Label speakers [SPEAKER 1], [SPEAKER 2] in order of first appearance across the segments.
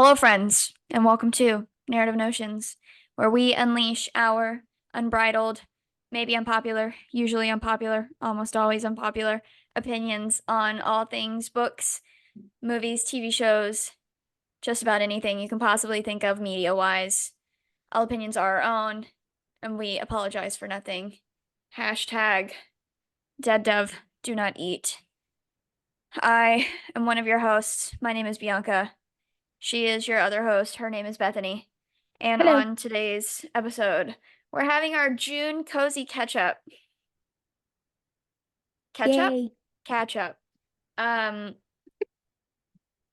[SPEAKER 1] Hello, friends, and welcome to Narrative Notions, where we unleash our unbridled, maybe unpopular, usually unpopular, almost always unpopular opinions on all things books, movies, TV shows, just about anything you can possibly think of media-wise. All opinions are our own, and we apologize for nothing. Hashtag dead dove, do not eat. I am one of your hosts. My name is Bianca. She is your other host. Her name is Bethany. And
[SPEAKER 2] Hello.
[SPEAKER 1] on today's episode, we're having our June cozy catch up. Catch up?
[SPEAKER 2] Yay.
[SPEAKER 1] Catch up. Um,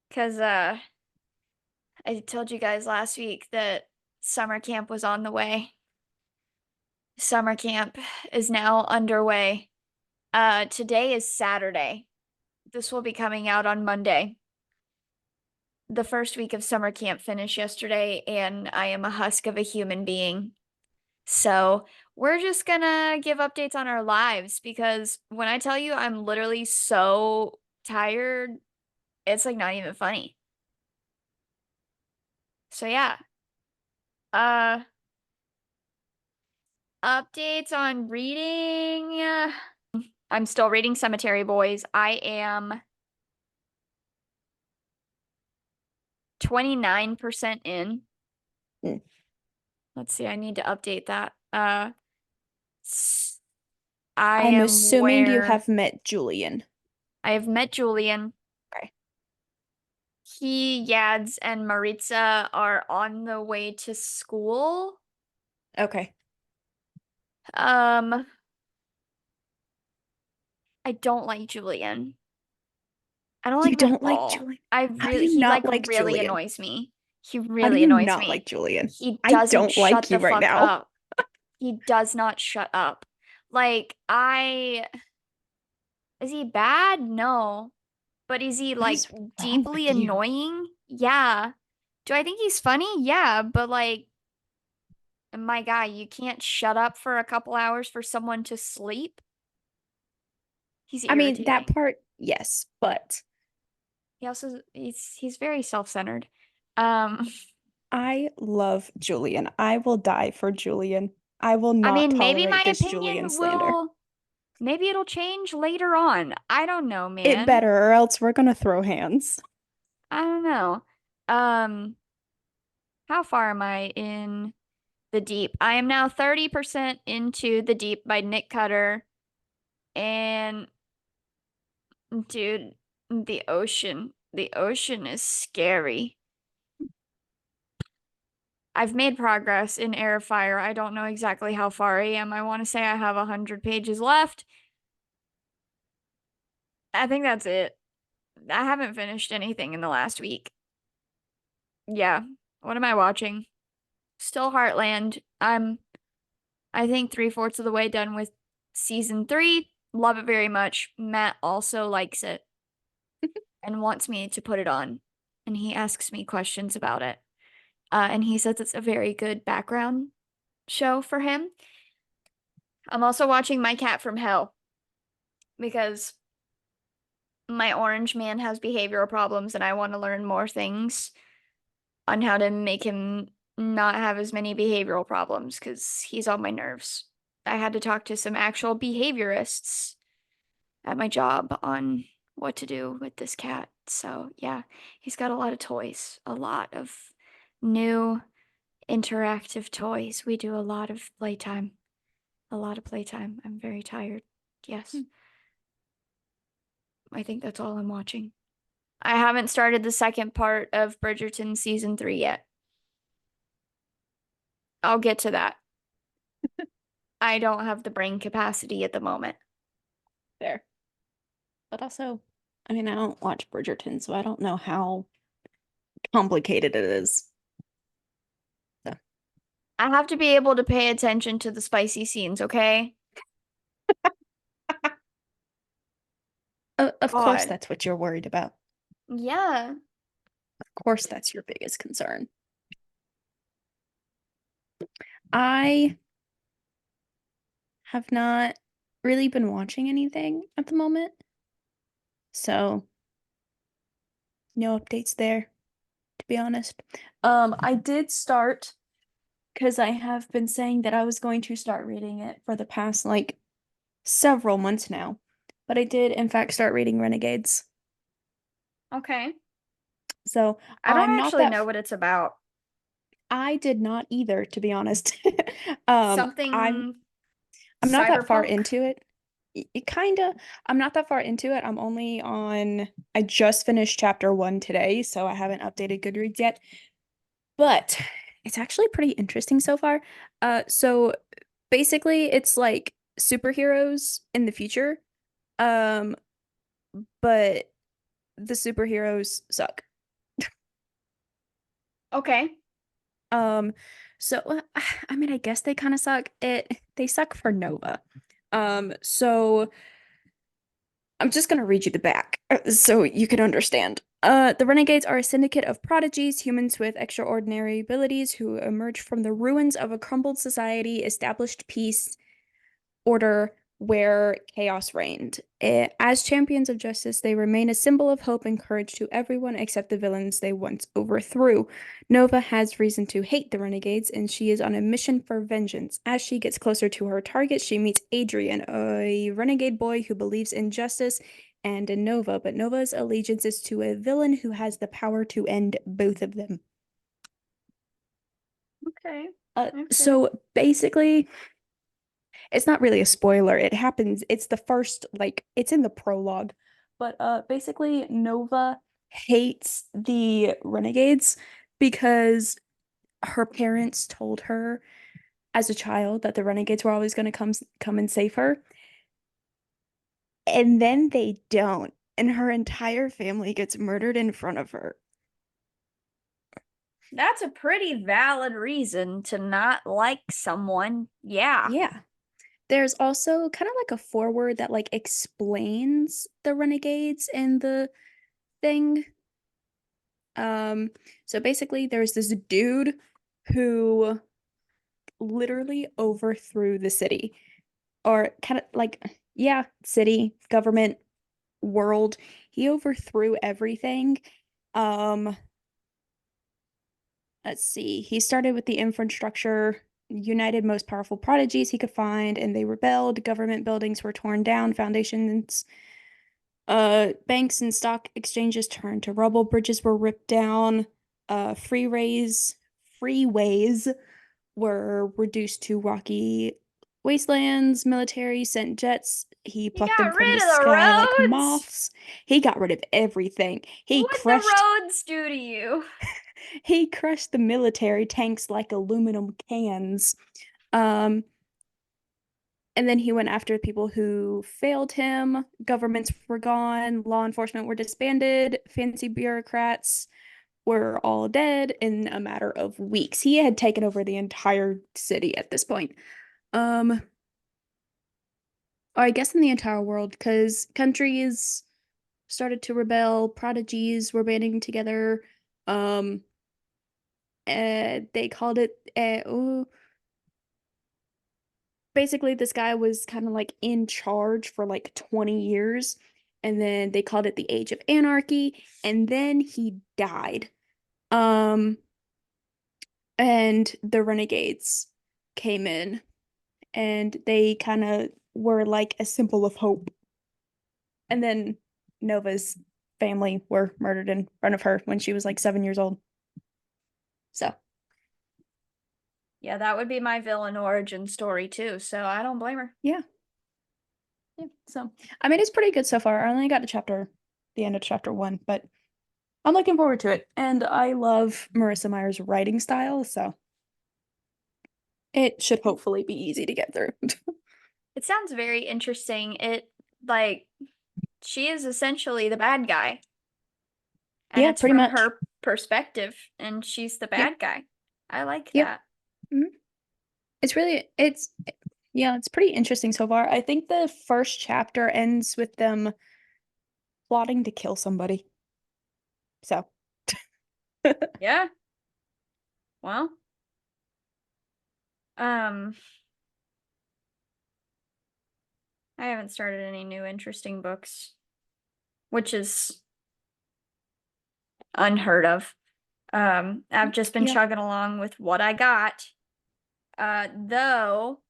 [SPEAKER 1] because I told you guys last week that summer camp was on the way. Summer camp is now underway. Today is Saturday. This will be coming out on Monday. The first week of summer camp finished yesterday, and I am a husk of a human being. So we're just gonna give updates on our lives because when I tell you I'm literally so tired, it's like not even funny. So yeah. Uh, Updates on reading. I'm still reading Cemetery Boys. I am 29% in.
[SPEAKER 2] Mm.
[SPEAKER 1] Let's see, I need to update that. I
[SPEAKER 2] I'm
[SPEAKER 1] am
[SPEAKER 2] assuming you
[SPEAKER 1] where
[SPEAKER 2] have met Julian.
[SPEAKER 1] I have met Julian.
[SPEAKER 2] Okay.
[SPEAKER 1] He, Yads, and Maritza are on the way to school.
[SPEAKER 2] Okay.
[SPEAKER 1] Um, I don't like Julian. I don't like
[SPEAKER 2] You
[SPEAKER 1] him at
[SPEAKER 2] don't like
[SPEAKER 1] all.
[SPEAKER 2] Julian?
[SPEAKER 1] I
[SPEAKER 2] How do
[SPEAKER 1] really,
[SPEAKER 2] you
[SPEAKER 1] he
[SPEAKER 2] not
[SPEAKER 1] like
[SPEAKER 2] like
[SPEAKER 1] really
[SPEAKER 2] Julian?
[SPEAKER 1] annoys me. He
[SPEAKER 2] How do
[SPEAKER 1] really
[SPEAKER 2] you
[SPEAKER 1] annoys
[SPEAKER 2] not like
[SPEAKER 1] me.
[SPEAKER 2] Julian?
[SPEAKER 1] He
[SPEAKER 2] I
[SPEAKER 1] doesn't
[SPEAKER 2] don't like
[SPEAKER 1] shut
[SPEAKER 2] you
[SPEAKER 1] the
[SPEAKER 2] right
[SPEAKER 1] fuck
[SPEAKER 2] now.
[SPEAKER 1] up. He does not shut up. Like, is he bad? No. But is he
[SPEAKER 2] What
[SPEAKER 1] like
[SPEAKER 2] is wrong
[SPEAKER 1] deeply
[SPEAKER 2] with you?
[SPEAKER 1] annoying? Yeah. Do I think he's funny? Yeah, but like, my guy, you can't shut up for a couple hours for someone to sleep. He's
[SPEAKER 2] I mean, that
[SPEAKER 1] irritating.
[SPEAKER 2] part, yes, but
[SPEAKER 1] He's very self-centered. Um,
[SPEAKER 2] I love Julian. I will die for Julian. I will
[SPEAKER 1] I
[SPEAKER 2] not
[SPEAKER 1] mean, maybe my
[SPEAKER 2] tolerate this Julian
[SPEAKER 1] opinion
[SPEAKER 2] slander.
[SPEAKER 1] will, maybe it'll change later on. I don't know,
[SPEAKER 2] It
[SPEAKER 1] man.
[SPEAKER 2] better, or else we're gonna throw hands.
[SPEAKER 1] I don't know. Um, how far am I in the deep? I am now 30% into The Deep by Nick Cutter. And dude, the ocean is scary. I've made progress in Air of Fire. I don't know exactly how far I am. I want to say I have 100 pages left. I think that's it. I haven't finished anything in the last week. Yeah. What am I watching? Still Heartland. I think three-fourths of the way done with season 3. Love it very much. Matt also likes it and wants me to put it on. And he asks me questions about it. And he says it's a very good background show for him. I'm also watching My Cat from Hell because my orange man has behavioral problems and I want to learn more things on how to make him not have as many behavioral problems because he's on my nerves. I had to talk to some actual behaviorists at my job on what to do with this cat. So, yeah, he's got a lot of toys, a lot of new interactive toys. We do a lot of playtime. A lot of playtime. I'm very tired. Yes. I think that's all I'm watching. I haven't started the second part of Bridgerton season 3 yet. I'll get to that. I don't have the brain capacity at the moment.
[SPEAKER 2] There. But also, I mean, I don't watch Bridgerton, so I don't know how complicated it is. So,
[SPEAKER 1] I have to be able to pay attention to the spicy scenes, okay?
[SPEAKER 2] of course,
[SPEAKER 1] God.
[SPEAKER 2] that's what you're worried about.
[SPEAKER 1] Yeah.
[SPEAKER 2] Of course, that's your biggest concern. I have not really been watching anything at the moment, so no updates there. to be honest. I did start because I have been saying that I was going to start reading it for the past like several months now. But I did in fact start reading Renegades.
[SPEAKER 1] Okay.
[SPEAKER 2] So
[SPEAKER 1] I don't
[SPEAKER 2] I'm not
[SPEAKER 1] actually
[SPEAKER 2] that
[SPEAKER 1] know what it's about.
[SPEAKER 2] I did not either, to be honest. Um, I'm
[SPEAKER 1] Something
[SPEAKER 2] I'm not that far
[SPEAKER 1] cyberpunk?
[SPEAKER 2] into it. It kind of, I'm not that far into it. I just finished chapter one today, so I haven't updated Goodreads yet, but it's actually pretty interesting so far. So basically it's like superheroes in the future, um, but the superheroes suck.
[SPEAKER 1] Okay.
[SPEAKER 2] Um, so I mean, I guess they kind of suck. They suck for Nova. So I'm just gonna read you the back so you can understand. The Renegades are a syndicate of prodigies, humans with extraordinary abilities who emerge from the ruins of a crumbled society, established peace, order where chaos reigned. As champions of justice, they remain a symbol of hope and courage to everyone except the villains they once overthrew. Nova has reason to hate the Renegades, and she is on a mission for vengeance. As she gets closer to her target, she meets Adrian, a renegade boy who believes in justice and in Nova, but Nova's allegiance is to a villain who has the power to end both of them.
[SPEAKER 1] Okay. Okay.
[SPEAKER 2] So basically, it's not really a spoiler. It happens, it's the first, like, it's in the prologue. But basically Nova hates the Renegades because her parents told her as a child that the Renegades were always going to come and save her. And then they don't. And her entire family gets murdered in front of her.
[SPEAKER 1] That's a pretty valid reason to not like someone. Yeah.
[SPEAKER 2] Yeah. There's also kind of like a foreword that like explains the Renegades and the thing. Um, so basically there's this dude who literally overthrew the city or kind of like, yeah, city, government, world. He overthrew everything. Um, let's see. He started with the infrastructure, united most powerful prodigies he could find, and they rebelled. Government buildings were torn down, foundations, banks and stock exchanges turned to rubble, bridges were ripped down, freeways were reduced to rocky wastelands. Military sent jets. He
[SPEAKER 1] He
[SPEAKER 2] plucked them
[SPEAKER 1] got
[SPEAKER 2] from the
[SPEAKER 1] rid of the
[SPEAKER 2] sky like
[SPEAKER 1] roads.
[SPEAKER 2] moths. He got rid of everything.
[SPEAKER 1] What'd the roads do to you?
[SPEAKER 2] He crushed the military tanks like aluminum cans. Um, and then he went after people who failed him. Governments were gone. Law enforcement were disbanded. Fancy bureaucrats were all dead in a matter of weeks. He had taken over the entire city at this point. Um, or I guess in the entire world, because countries started to rebel, prodigies were banding together. Um, they called it, oh, basically, this guy was kind of like in charge for like 20 years, and then they called it the Age of Anarchy, and then he died. Um, and the Renegades came in, and they kind of were like a symbol of hope. And then Nova's family were murdered in front of her when she was like 7 years old. So,
[SPEAKER 1] Yeah, that would be my villain origin story too, so I don't blame her.
[SPEAKER 2] yeah. Yeah. So, I mean, it's pretty good so far. I only got to the end of chapter one, but I'm looking forward to it. And I love Marissa Meyer's writing style, so it should hopefully be easy to get through.
[SPEAKER 1] It sounds very interesting. Like, she is essentially the bad guy, and
[SPEAKER 2] Yeah,
[SPEAKER 1] it's
[SPEAKER 2] pretty
[SPEAKER 1] from
[SPEAKER 2] much.
[SPEAKER 1] her perspective, and she's the
[SPEAKER 2] Yep.
[SPEAKER 1] bad guy. I like
[SPEAKER 2] Yep.
[SPEAKER 1] that.
[SPEAKER 2] Mhm. Yeah, it's pretty interesting so far. I think the first chapter ends with them plotting to kill somebody. So,
[SPEAKER 1] Yeah. Well, um, I haven't started any new interesting books, which is unheard of. I've just been
[SPEAKER 2] Yeah.
[SPEAKER 1] chugging along with what I got. Though,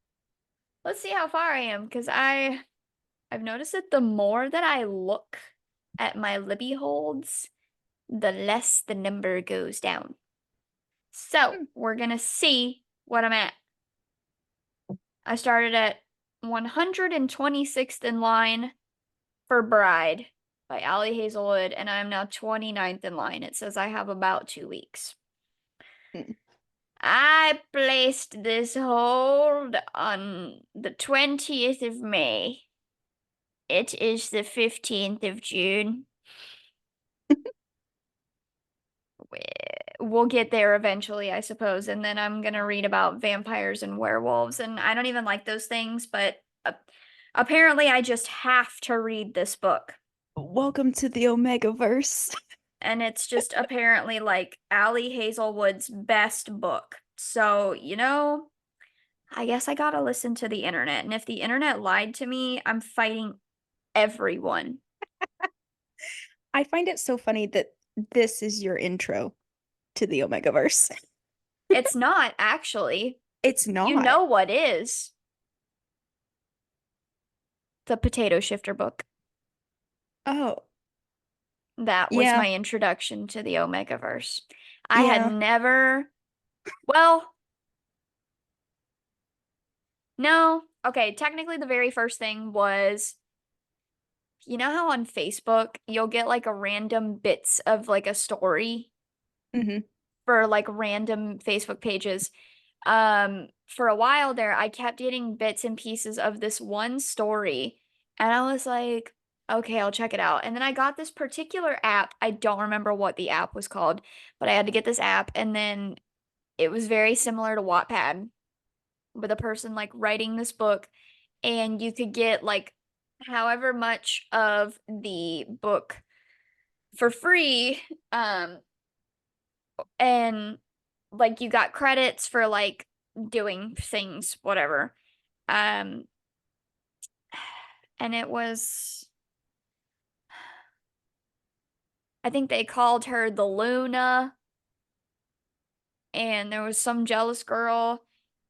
[SPEAKER 1] let's see how far I am because I've noticed that the more that I look at my Libby holds, the less the number goes down. So
[SPEAKER 2] Hmm.
[SPEAKER 1] we're gonna see what I'm at. I started at 126th in line for Bride by Allie Hazelwood, and I'm now 29th in line. It says I have about 2 weeks.
[SPEAKER 2] Hmm.
[SPEAKER 1] I placed this hold on the 20th of May. It is the 15th of June. We'll get there eventually, I suppose. And then I'm gonna read about vampires and werewolves. And I don't even like those things, but apparently I just have to read this book.
[SPEAKER 2] Welcome to the Omegaverse.
[SPEAKER 1] And it's just apparently like Allie Hazelwood's best book. So, I guess I gotta listen to the internet. And if the internet lied to me, I'm fighting everyone.
[SPEAKER 2] I find it so funny that this is your intro to the Omegaverse.
[SPEAKER 1] It's not actually.
[SPEAKER 2] It's
[SPEAKER 1] You
[SPEAKER 2] not.
[SPEAKER 1] know what is the Potato Shifter book.
[SPEAKER 2] Oh,
[SPEAKER 1] That was
[SPEAKER 2] yeah,
[SPEAKER 1] my introduction to the Omegaverse. I had
[SPEAKER 2] yeah.
[SPEAKER 1] never, well, no. Okay, technically the very first thing was, how on Facebook you'll get like a random bits of like a story
[SPEAKER 2] Hmm.
[SPEAKER 1] for like random Facebook pages. For a while there, I kept getting bits and pieces of this one story, and I was like, okay, I'll check it out. And then I got this particular app. I don't remember what the app was called, but I had to get this app, and then it was very similar to Wattpad, with a person like writing this book, and you could get like however much of the book for free. And like you got credits for like doing things, whatever. Um, and it was, I think they called her the Luna, and there was some jealous girl,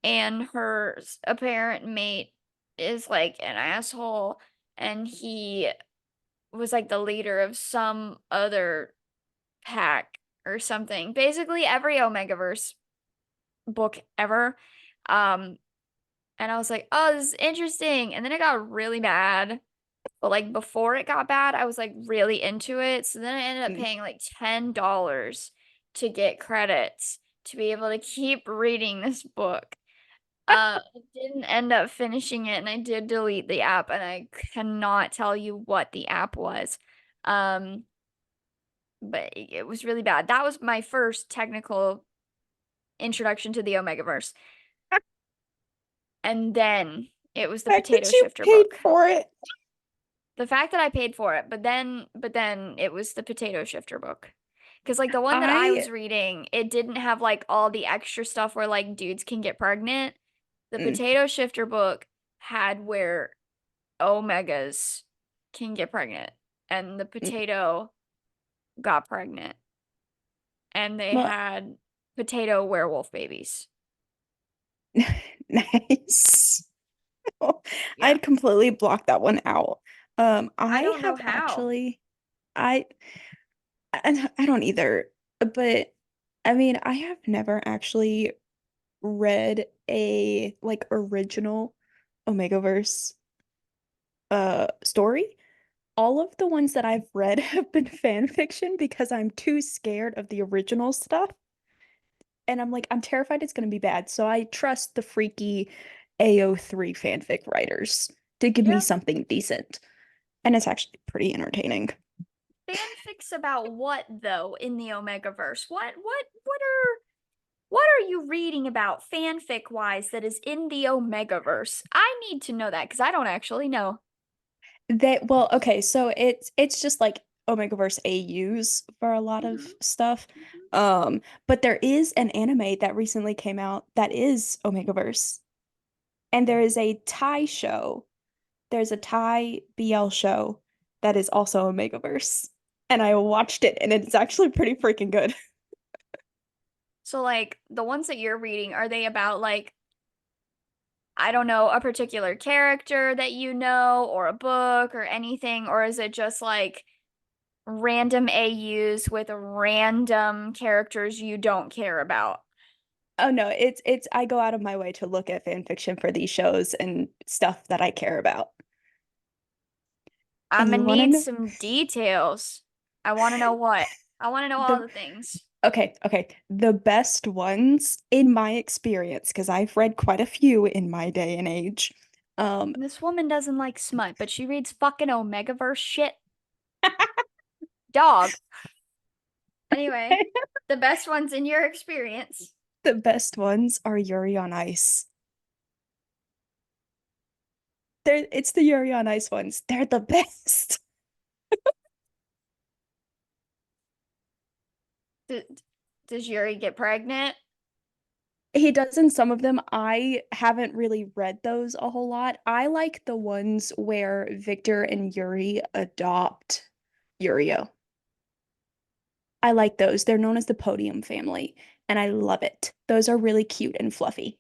[SPEAKER 1] and her apparent mate is like an asshole, and he was like the leader of some other pack or something. Basically, every Omegaverse book ever. Um, and I was like, oh, this is interesting. And then it got really bad. But like before it got bad, I was like really into it. So then I ended up paying like $10 to get credits to be able to keep reading this book. I didn't end up finishing it, and I did delete the app, and I cannot tell you what the app was. Um, but it was really bad. That was my first technical introduction to the Omegaverse. And then it was the
[SPEAKER 2] The fact
[SPEAKER 1] Potato
[SPEAKER 2] that you
[SPEAKER 1] Shifter
[SPEAKER 2] paid
[SPEAKER 1] book.
[SPEAKER 2] for it.
[SPEAKER 1] The fact that I paid for it, but then it was the Potato Shifter book. Because like the one that I
[SPEAKER 2] I
[SPEAKER 1] was reading, it didn't have like all the extra stuff where like dudes can get pregnant. The
[SPEAKER 2] mm,
[SPEAKER 1] Potato Shifter book had where Omegas can get pregnant, and the
[SPEAKER 2] mm.
[SPEAKER 1] potato got pregnant, and they
[SPEAKER 2] Well,
[SPEAKER 1] had potato werewolf babies.
[SPEAKER 2] nice.
[SPEAKER 1] Yeah.
[SPEAKER 2] I'd completely blocked that one out.
[SPEAKER 1] I
[SPEAKER 2] I
[SPEAKER 1] don't know
[SPEAKER 2] have
[SPEAKER 1] how.
[SPEAKER 2] actually, I, I don't either, but I mean, I have never actually read a like original Omegaverse story. All of the ones that I've read have been fan fiction because I'm too scared of the original stuff. And I'm like, I'm terrified it's going to be bad. So I trust the freaky AO3 fanfic writers to give me
[SPEAKER 1] Yeah.
[SPEAKER 2] something decent. And it's actually pretty entertaining.
[SPEAKER 1] Fanfics about what though in the Omegaverse? What are you reading about fanfic wise that is in the Omegaverse? I need to know that because I don't actually know.
[SPEAKER 2] Well, okay, so it's just like Omegaverse AUs for a lot of
[SPEAKER 1] Hmm.
[SPEAKER 2] stuff.
[SPEAKER 1] Hmm.
[SPEAKER 2] But there is an anime that recently came out that is Omegaverse. And there is a Thai show. There's a Thai BL show that is also Omegaverse. And I watched it and it's actually pretty freaking good.
[SPEAKER 1] So like the ones that you're reading, are they about like, I don't know, a particular character that you know or a book or anything, or is it just like random AUs with random characters you don't care about?
[SPEAKER 2] Oh no, it's I go out of my way to look at fan fiction for these shows and stuff that I care about.
[SPEAKER 1] I'm
[SPEAKER 2] And
[SPEAKER 1] gonna
[SPEAKER 2] you want to
[SPEAKER 1] need
[SPEAKER 2] know
[SPEAKER 1] some details. I want to know what. I want to know all
[SPEAKER 2] the
[SPEAKER 1] the things.
[SPEAKER 2] okay, the best ones in my experience, because I've read quite a few in my day and age. Um,
[SPEAKER 1] This woman doesn't like smut, but she reads fucking Omegaverse shit. Dog. Anyway, the best ones in your experience.
[SPEAKER 2] the best ones are Yuri on Ice. It's the Yuri on Ice ones. They're the best.
[SPEAKER 1] D does Yuri get pregnant?
[SPEAKER 2] He does in some of them. I haven't really read those a whole lot. I like the ones where Victor and Yuri adopt Yurio. I like those. They're known as the Podium family, and I love it. Those are really cute and fluffy.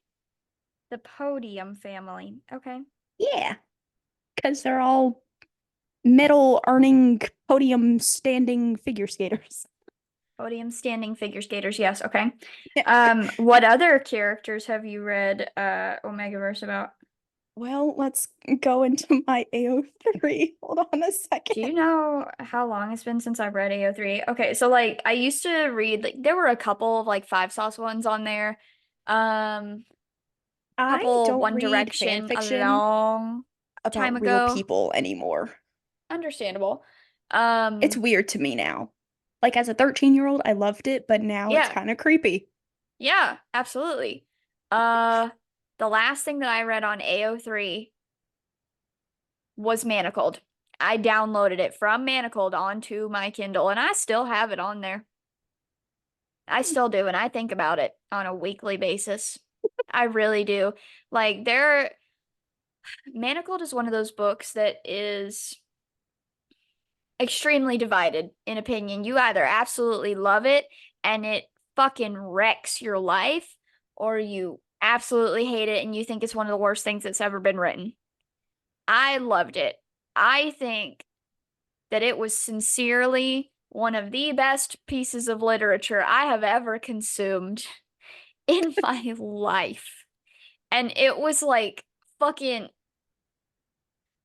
[SPEAKER 1] The Podium family. Okay.
[SPEAKER 2] Yeah, because they're all medal earning, podium standing figure skaters.
[SPEAKER 1] Podium standing figure skaters. Yes, okay.
[SPEAKER 2] Yeah.
[SPEAKER 1] What other characters have you read Omegaverse about?
[SPEAKER 2] Well, let's go into my AO3. Hold on a
[SPEAKER 1] Do
[SPEAKER 2] second.
[SPEAKER 1] you know how long it's been since I've read AO3? Okay, so like I used to read like there were a couple of like five sauce ones on there. Um
[SPEAKER 2] I
[SPEAKER 1] couple
[SPEAKER 2] don't
[SPEAKER 1] One
[SPEAKER 2] read fan
[SPEAKER 1] Direction a
[SPEAKER 2] fiction
[SPEAKER 1] long time
[SPEAKER 2] about real
[SPEAKER 1] ago.
[SPEAKER 2] people anymore.
[SPEAKER 1] Understandable.
[SPEAKER 2] It's weird to me now. Like as a 13-year-old, I loved it, but now it's
[SPEAKER 1] Yeah.
[SPEAKER 2] kind of creepy.
[SPEAKER 1] Yeah, absolutely. Uh the last thing that I read on AO3 was Manacled. I downloaded it from Manacled onto my Kindle and I still have it on there. I still do, and I think about it on a weekly basis. I really do. Like Manacled is one of those books that is extremely divided in opinion. You either absolutely love it and it fucking wrecks your life, or you absolutely hate it and you think it's one of the worst things that's ever been written. I loved it. I think that it was sincerely one of the best pieces of literature I have ever consumed in my life. And it was like fucking,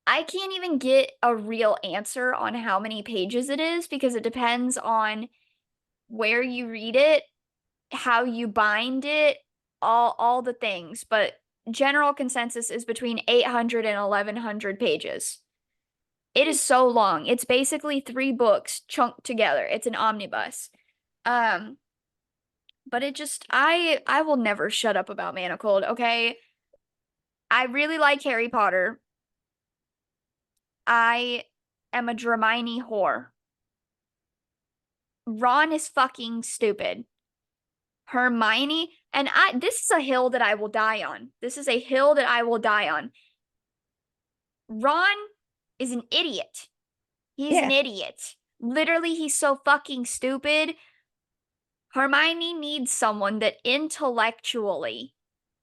[SPEAKER 1] I can't even get a real answer on how many pages it is because it depends on where you read it, how you bind it, all the things. But general consensus is between 800 and 1100 pages. It is so long. It's basically three books chunked together. It's an omnibus. Um, but it just I will never shut up about Manacled, okay? I really like Harry Potter. I am a Dramini whore. Ron is fucking stupid. Hermione, and this is a hill that I will die on. This is a hill that I will die on. Ron is an idiot. He's an
[SPEAKER 2] Yeah.
[SPEAKER 1] idiot. Literally, he's so fucking stupid. Hermione needs someone that intellectually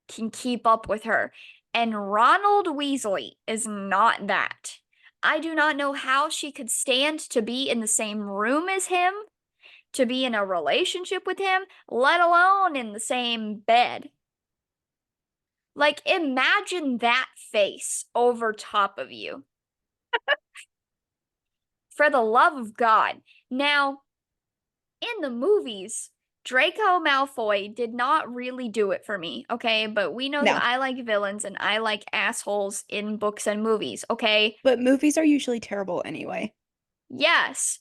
[SPEAKER 1] can keep up with her. And Ronald Weasley is not that. I do not know how she could stand to be in the same room as him, to be in a relationship with him, let alone in the same bed. Like, imagine that face over top of you. For the love of God. Now, in the movies, Draco Malfoy did not really do it for me, okay? But we know that
[SPEAKER 2] No.
[SPEAKER 1] I like villains and I like assholes in books and movies, okay?
[SPEAKER 2] But movies are usually terrible anyway.
[SPEAKER 1] Yes.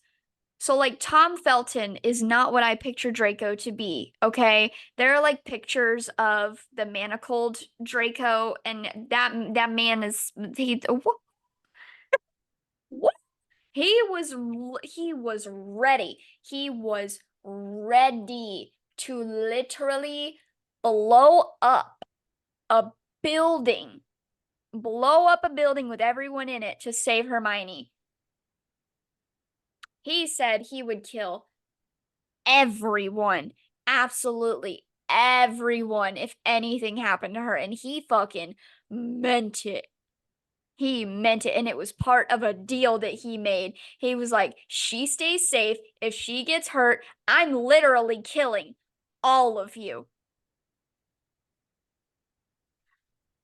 [SPEAKER 1] So, like, Tom Felton is not what I picture Draco to be, okay? There are like pictures of the manacled Draco, and that man is what? He was ready. He was ready to literally blow up a building, blow up a building with everyone in it to save Hermione. He said he would kill everyone, absolutely everyone if anything happened to her, and he fucking meant it. He meant it, and it was part of a deal that he made. He was like, she stays safe. If she gets hurt, I'm literally killing all of you.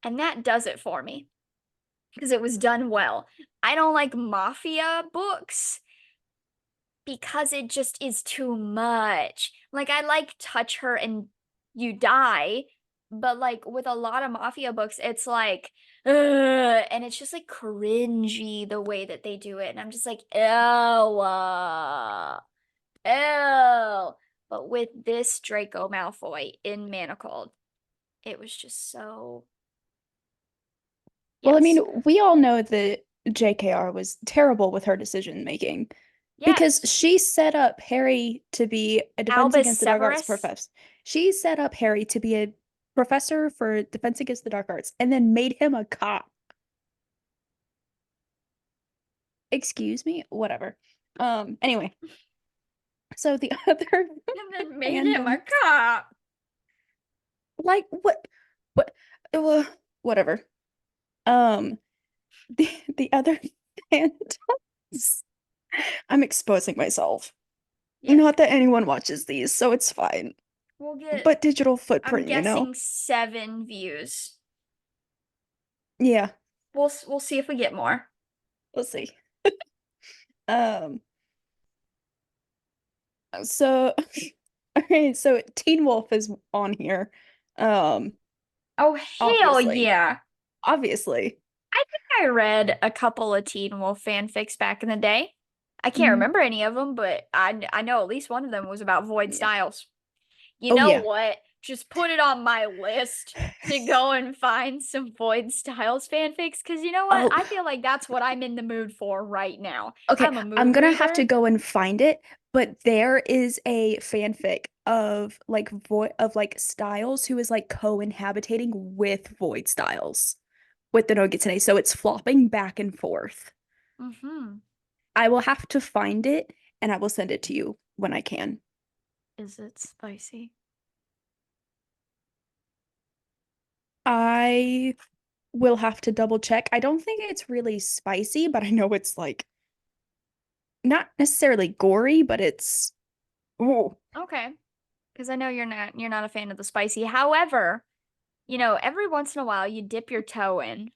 [SPEAKER 1] And that does it for me because it was done well. I don't like mafia books because it just is too much. Like, I like touch her and you die, but like with a lot of mafia books, it's like, ugh, and it's just like cringy the way that they do it. And I'm just like, ew, ew. But with this Draco Malfoy in Manacled, it was just so,
[SPEAKER 2] Well, I mean,
[SPEAKER 1] yes,
[SPEAKER 2] we all know that JKR was terrible with her decision making because
[SPEAKER 1] yes.
[SPEAKER 2] she set up Harry to be a Defense
[SPEAKER 1] Albus
[SPEAKER 2] Against the Dark Arts
[SPEAKER 1] Severus.
[SPEAKER 2] professor. She set up Harry to be a professor for Defense Against the Dark Arts and then made him a cop. Excuse me? Whatever. Anyway, so the other
[SPEAKER 1] And then made him a
[SPEAKER 2] fandom,
[SPEAKER 1] cop.
[SPEAKER 2] like what, uh, whatever. Um, the other fandoms. I'm exposing myself.
[SPEAKER 1] Yes,
[SPEAKER 2] Not that anyone watches these, so it's fine.
[SPEAKER 1] we'll get,
[SPEAKER 2] But digital
[SPEAKER 1] I'm
[SPEAKER 2] footprint, you know?
[SPEAKER 1] guessing 7 views.
[SPEAKER 2] Yeah,
[SPEAKER 1] We'll see if we get more.
[SPEAKER 2] we'll see. Um, so okay, so Teen Wolf is on here. Um,
[SPEAKER 1] Oh, hell
[SPEAKER 2] obviously.
[SPEAKER 1] yeah.
[SPEAKER 2] Obviously.
[SPEAKER 1] I think I read a couple of Teen Wolf fanfics back in the day. I can't
[SPEAKER 2] Mm,
[SPEAKER 1] remember any of them, but I know at least one of them was about Void
[SPEAKER 2] yeah.
[SPEAKER 1] Styles. You
[SPEAKER 2] Oh
[SPEAKER 1] know
[SPEAKER 2] yeah.
[SPEAKER 1] what? Just put it on my list to go and find some Void Styles fanfics because you know what?
[SPEAKER 2] Oh,
[SPEAKER 1] I feel like that's what I'm in the mood for right now.
[SPEAKER 2] okay.
[SPEAKER 1] I'm a
[SPEAKER 2] I'm
[SPEAKER 1] mood
[SPEAKER 2] gonna have
[SPEAKER 1] reader.
[SPEAKER 2] to go and find it, but there is a fanfic of like Styles who is like co-inhabiting with Void Styles with the No Gitsune. So it's flopping back and forth.
[SPEAKER 1] Mm-hmm.
[SPEAKER 2] I will have to find it and I will send it to you when I can.
[SPEAKER 1] Is it spicy?
[SPEAKER 2] I will have to double check. I don't think it's really spicy, but I know it's like not necessarily gory, but it's ooh.
[SPEAKER 1] Okay. Because I know you're not a fan of the spicy. However, every once in a while you dip your toe in.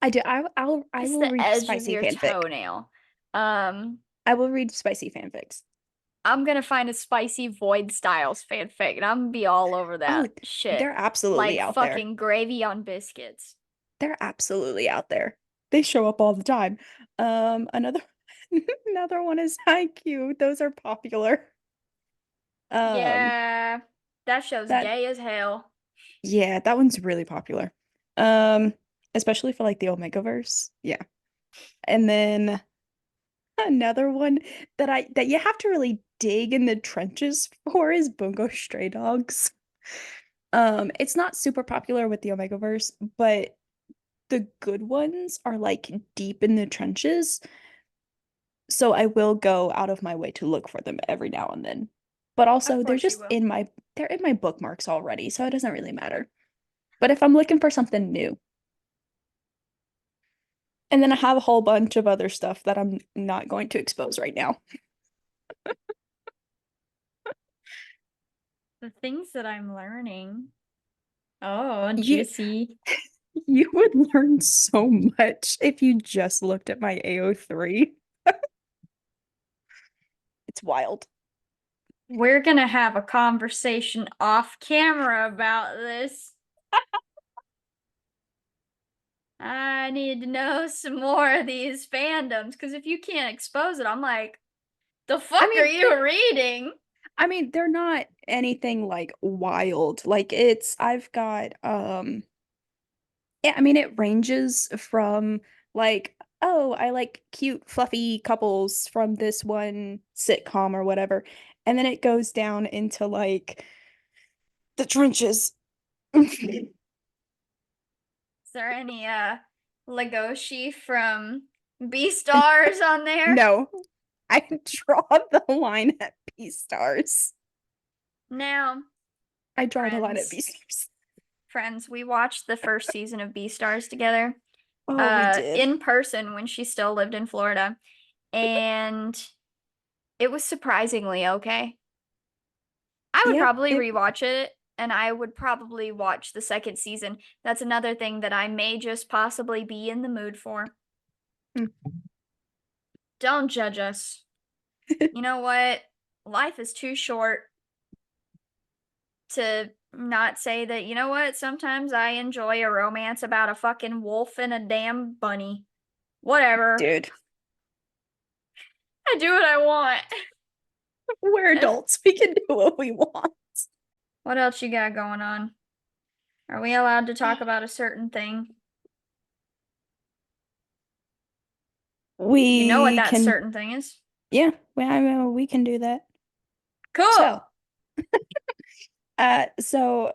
[SPEAKER 2] I do. I
[SPEAKER 1] Just
[SPEAKER 2] will
[SPEAKER 1] the
[SPEAKER 2] read
[SPEAKER 1] edge of
[SPEAKER 2] spicy
[SPEAKER 1] your
[SPEAKER 2] fanfic.
[SPEAKER 1] toenail. Um,
[SPEAKER 2] I will read spicy fanfics.
[SPEAKER 1] I'm gonna find a spicy Void Styles fanfic and I'm gonna be all over
[SPEAKER 2] Oh,
[SPEAKER 1] that shit.
[SPEAKER 2] they're absolutely
[SPEAKER 1] Like
[SPEAKER 2] out there.
[SPEAKER 1] fucking gravy on biscuits.
[SPEAKER 2] They're absolutely out there. They show up all the time. Another another one is IQ. Those are popular. Um,
[SPEAKER 1] Yeah, that show's
[SPEAKER 2] that
[SPEAKER 1] gay as hell.
[SPEAKER 2] yeah, that one's really popular. Um, especially for like the Omegaverse. Yeah. And then another one that you have to really dig in the trenches for is Bungo Stray Dogs. It's not super popular with the Omegaverse, but the good ones are like deep in the trenches. So I will go out of my way to look for them every now and then. But
[SPEAKER 1] Of
[SPEAKER 2] also
[SPEAKER 1] course you will.
[SPEAKER 2] they're in my bookmarks already, so it doesn't really matter. But if I'm looking for something new, and then I have a whole bunch of other stuff that I'm not going to expose right now.
[SPEAKER 1] The things that I'm learning. Oh,
[SPEAKER 2] You
[SPEAKER 1] juicy.
[SPEAKER 2] you would learn so much if you just looked at my AO3. It's wild.
[SPEAKER 1] We're gonna have a conversation off camera about this. I need to know some more of these fandoms because if you can't expose it, I'm like, the
[SPEAKER 2] I
[SPEAKER 1] fuck are
[SPEAKER 2] mean,
[SPEAKER 1] you reading?
[SPEAKER 2] they're not anything like wild. Like I've got yeah, I mean it ranges from like, oh, I like cute fluffy couples from this one sitcom or whatever. And then it goes down into like the trenches.
[SPEAKER 1] Is there any Legoshi from Beastars on there?
[SPEAKER 2] No, I draw the line at P stars.
[SPEAKER 1] Now,
[SPEAKER 2] I draw the line at
[SPEAKER 1] friends,
[SPEAKER 2] Beastars.
[SPEAKER 1] friends, we watched the first season of Beastars together,
[SPEAKER 2] Oh, we did.
[SPEAKER 1] in person when she still lived in Florida, and it was surprisingly okay. I would
[SPEAKER 2] Yeah,
[SPEAKER 1] probably
[SPEAKER 2] it
[SPEAKER 1] rewatch it, and I would probably watch the second season. That's another thing that I may just possibly be in the mood for.
[SPEAKER 2] mm.
[SPEAKER 1] Don't judge us. You know what? Life is too short to not say that, you know what? Sometimes I enjoy a romance about a fucking wolf and a damn bunny. Whatever.
[SPEAKER 2] Dude,
[SPEAKER 1] I do what I want.
[SPEAKER 2] we're
[SPEAKER 1] And
[SPEAKER 2] adults. We can do what we want.
[SPEAKER 1] what else you got going on? Are we allowed to talk about a certain thing? You know what
[SPEAKER 2] We
[SPEAKER 1] that
[SPEAKER 2] can,
[SPEAKER 1] certain thing is?
[SPEAKER 2] yeah, I mean, we can do that.
[SPEAKER 1] Cool.
[SPEAKER 2] So, so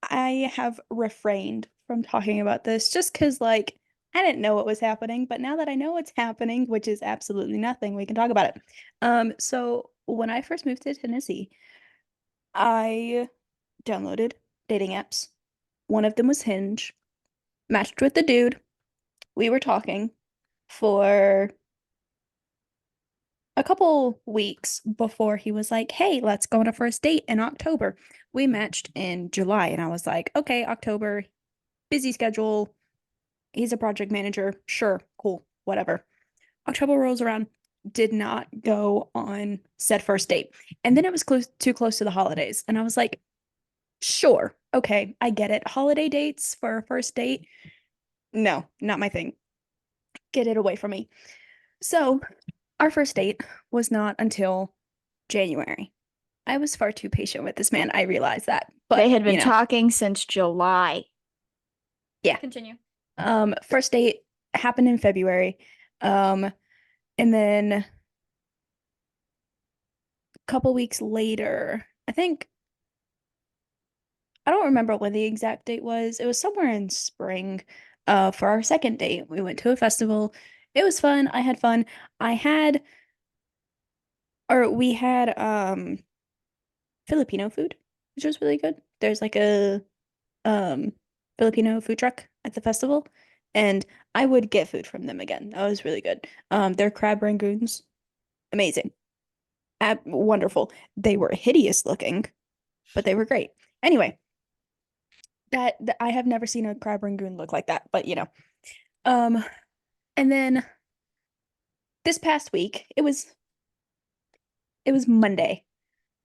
[SPEAKER 2] I have refrained from talking about this just because, like, I didn't know what was happening, but now that I know what's happening, which is absolutely nothing, we can talk about it. So when I first moved to Tennessee, I downloaded dating apps. One of them was Hinge. Matched with the dude. We were talking for a couple weeks before he was like, "Hey, let's go on a first date in October." We matched in July, and I was like, "Okay, October, busy schedule. He's a project manager. Sure, cool, whatever." October rolls around, did not go on said first date. And then it was too close to the holidays. And I was like, sure, okay, I get it. Holiday dates for a first date? No, not my thing. Get it away from me. So our first date was not until January. I was far too patient with this man. I realized that.
[SPEAKER 1] They
[SPEAKER 2] But,
[SPEAKER 1] had been talking since July.
[SPEAKER 2] yeah.
[SPEAKER 1] Continue.
[SPEAKER 2] First date happened in February. Um, and then a couple weeks later, I don't remember when the exact date was. It was somewhere in spring. For our second date, we went to a festival. It was fun. I had fun. I had, or we had Filipino food, which was really good. There's like a um Filipino food truck at the festival, and I would get food from them again. That was really good. Their crab rangoons, amazing. Wonderful. They were hideous looking, but they were great. Anyway, that I have never seen a crab rangoon look like that, but Um, and then this past week, it was Monday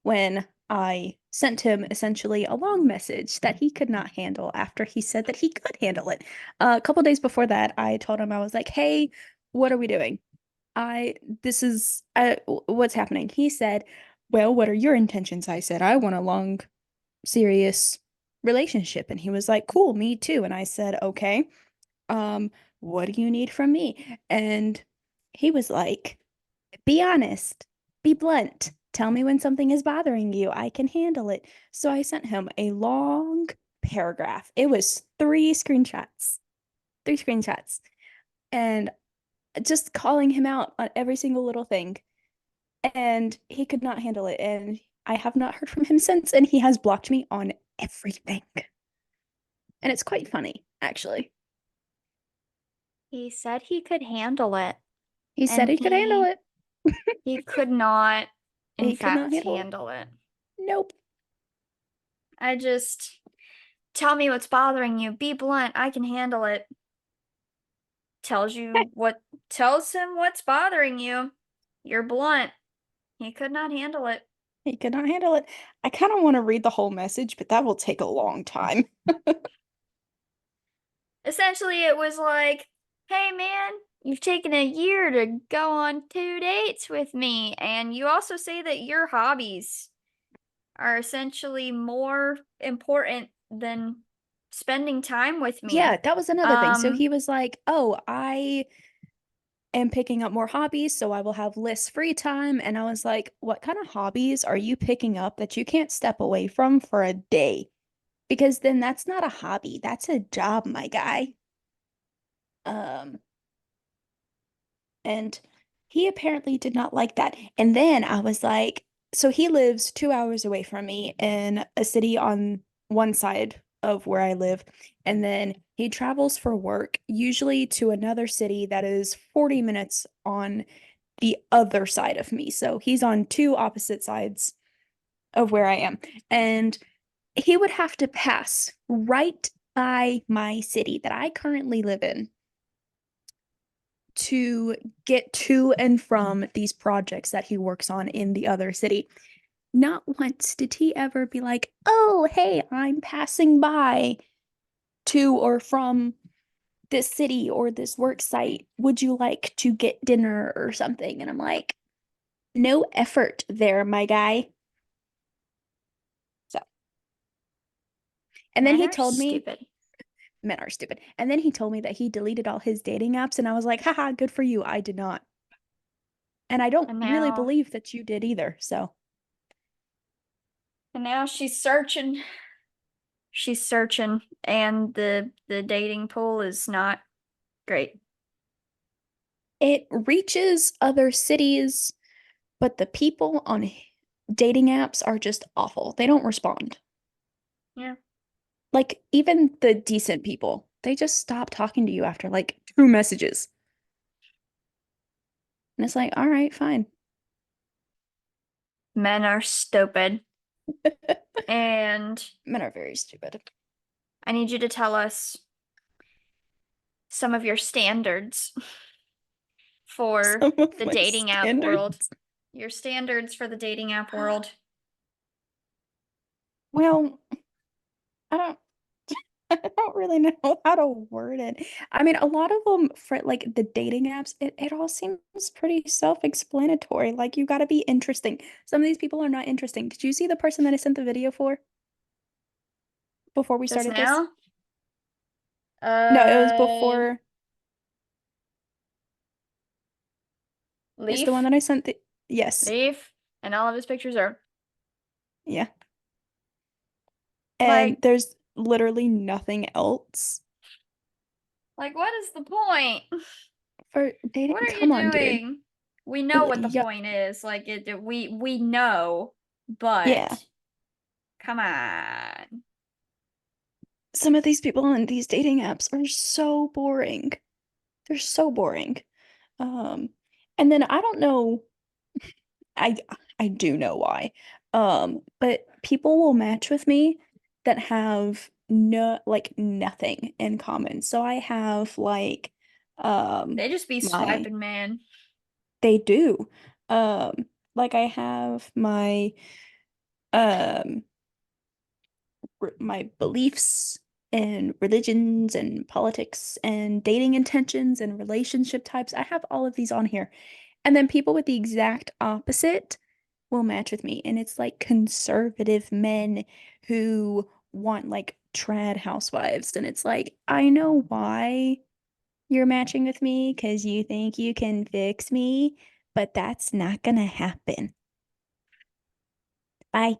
[SPEAKER 2] when I sent him essentially a long message that he could not handle after he said that he could handle it. A couple days before that, I told him I was like, "Hey, what are we doing? I this is what's happening." He said, "Well, what are your intentions?" I said, "I want a long, serious relationship." And he was like, "Cool, me too." And I said, "Okay. Um, what do you need from me?" And he was like, "Be honest, be blunt. Tell me when something is bothering you. I can handle it." So I sent him a long paragraph. It was three screenshots, and just calling him out on every single little thing. And he could not handle it. And I have not heard from him since, and he has blocked me on everything. And it's quite funny, actually.
[SPEAKER 1] He said he could handle it,
[SPEAKER 2] He said
[SPEAKER 1] and
[SPEAKER 2] he could handle it.
[SPEAKER 1] he could not, in
[SPEAKER 2] He could not
[SPEAKER 1] fact,
[SPEAKER 2] handle it.
[SPEAKER 1] handle it.
[SPEAKER 2] Nope.
[SPEAKER 1] I just tell me what's bothering you. Be blunt. I can handle it. Tells him what's bothering you. You're blunt. He could not handle it.
[SPEAKER 2] He could not handle it. I kind of want to read the whole message, but that will take a long time.
[SPEAKER 1] Essentially, it was like, hey man, you've taken a year to go on 2 dates with me, and you also say that your hobbies are essentially more important than spending time with
[SPEAKER 2] Yeah,
[SPEAKER 1] me.
[SPEAKER 2] that was another thing. So
[SPEAKER 1] Um,
[SPEAKER 2] he was like, "Oh, I am picking up more hobbies, so I will have less free time." And I was like, "What kind of hobbies are you picking up that you can't step away from for a day? Because then that's not a hobby, that's a job, my guy." Um, and he apparently did not like that. And then I was like, so he lives 2 hours away from me in a city on one side of where I live. And then he travels for work, usually to another city that is 40 minutes on the other side of me. So he's on two opposite sides of where I am. And he would have to pass right by my city that I currently live in to get to and from these projects that he works on in the other city. Not once did he ever be like, oh, hey, I'm passing by to or from this city or this work site. Would you like to get dinner or something? And I'm like, no effort there, my guy. So, and then
[SPEAKER 1] Men
[SPEAKER 2] he
[SPEAKER 1] are
[SPEAKER 2] told me,
[SPEAKER 1] stupid.
[SPEAKER 2] men are stupid. And then he told me that he deleted all his dating apps. And I was like, haha, good for you. I did not. And I don't
[SPEAKER 1] And
[SPEAKER 2] really
[SPEAKER 1] now,
[SPEAKER 2] believe that you did either. So,
[SPEAKER 1] and now she's searching. She's searching, and the dating pool is not great.
[SPEAKER 2] it reaches other cities, but the people on dating apps are just awful. They don't respond.
[SPEAKER 1] Yeah.
[SPEAKER 2] Like, even the decent people, they just stop talking to you after like two messages. And it's like, all right, fine.
[SPEAKER 1] Men are stupid. And
[SPEAKER 2] Men are very stupid.
[SPEAKER 1] I need you to tell us some of your standards for
[SPEAKER 2] Some of
[SPEAKER 1] the
[SPEAKER 2] my
[SPEAKER 1] dating app world.
[SPEAKER 2] standards.
[SPEAKER 1] Your standards for the dating app world.
[SPEAKER 2] Well, I don't I don't really know how to word it. I mean, a lot of them for like the dating apps, it all seems pretty self-explanatory. Like you got to be interesting. Some of these people are not interesting. Did you see the person that I sent the video for before we
[SPEAKER 1] Just
[SPEAKER 2] started this?
[SPEAKER 1] now?
[SPEAKER 2] No, it was
[SPEAKER 1] Uh,
[SPEAKER 2] before. It's the one
[SPEAKER 1] Leaf.
[SPEAKER 2] that I sent the yes.
[SPEAKER 1] Leaf. And all of his pictures are
[SPEAKER 2] Yeah. And
[SPEAKER 1] like,
[SPEAKER 2] there's literally nothing else
[SPEAKER 1] what is the point?
[SPEAKER 2] for dating.
[SPEAKER 1] What are you
[SPEAKER 2] Come on, dude.
[SPEAKER 1] doing? We know what the
[SPEAKER 2] Yeah,
[SPEAKER 1] point is. We know,
[SPEAKER 2] yeah.
[SPEAKER 1] but come on.
[SPEAKER 2] Some of these people on these dating apps are so boring. They're so boring. Um, and then I don't know, I I do know why. But people will match with me that have no like nothing in common. So I have like
[SPEAKER 1] They just be
[SPEAKER 2] my
[SPEAKER 1] swiping, man.
[SPEAKER 2] they do. Like I have um my beliefs and religions and politics and dating intentions and relationship types. I have all of these on here. And then people with the exact opposite will match with me. And it's like conservative men who want like trad housewives. And it's like, I know why you're matching with me because you think you can fix me, but that's not gonna happen. Bye.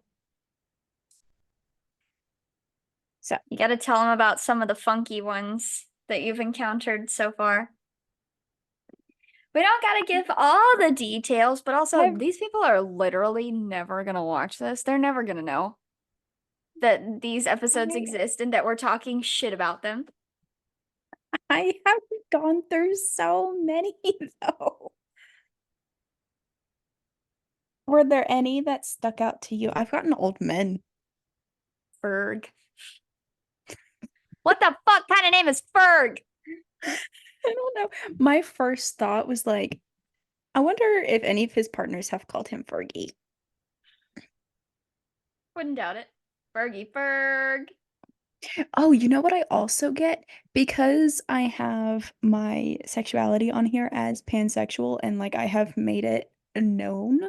[SPEAKER 2] So
[SPEAKER 1] You got to tell them about some of the funky ones that you've encountered so far. We don't got to give all the details, but also
[SPEAKER 2] I've
[SPEAKER 1] these people are literally never going to watch this. They're never going to know that these episodes
[SPEAKER 2] I
[SPEAKER 1] exist and that we're talking shit about them.
[SPEAKER 2] I have gone through so many though. Were there any that stuck out to you? I've gotten old men.
[SPEAKER 1] Ferg. What the fuck kind of name is Ferg?
[SPEAKER 2] I don't know. My first thought was like, I wonder if any of his partners have called him Fergie.
[SPEAKER 1] Wouldn't doubt it. Fergie Ferg.
[SPEAKER 2] Oh, you know what I also get? Because I have my sexuality on here as pansexual and like I have made it known,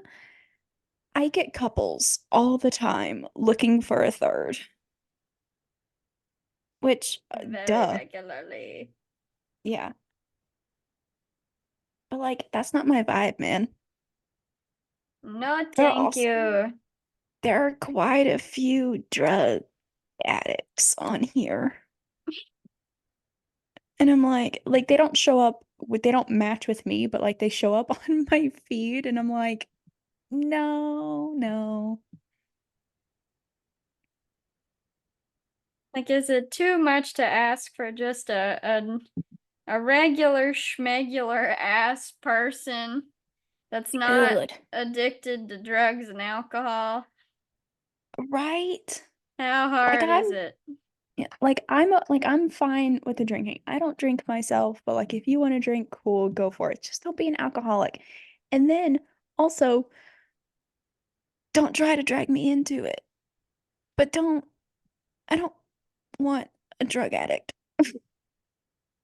[SPEAKER 2] I get couples all the time looking for a third, which,
[SPEAKER 1] Very
[SPEAKER 2] duh,
[SPEAKER 1] regularly.
[SPEAKER 2] yeah. But like, that's not my vibe, man.
[SPEAKER 1] No,
[SPEAKER 2] There are
[SPEAKER 1] thank
[SPEAKER 2] also,
[SPEAKER 1] you.
[SPEAKER 2] there are quite a few drug addicts on here. And I'm like they don't show up with, they don't match with me, but like they show up on my feed and I'm like, No, no.
[SPEAKER 1] Like, is it too much to ask for just a regular schmegular ass person that's not
[SPEAKER 2] Good.
[SPEAKER 1] addicted to drugs and alcohol?
[SPEAKER 2] Right?
[SPEAKER 1] How
[SPEAKER 2] Like
[SPEAKER 1] hard is
[SPEAKER 2] I'm
[SPEAKER 1] it?
[SPEAKER 2] yeah, like I'm fine with the drinking. I don't drink myself, but like if you want to drink, cool, go for it. Just don't be an alcoholic. And then also don't try to drag me into it. But I don't want a drug addict.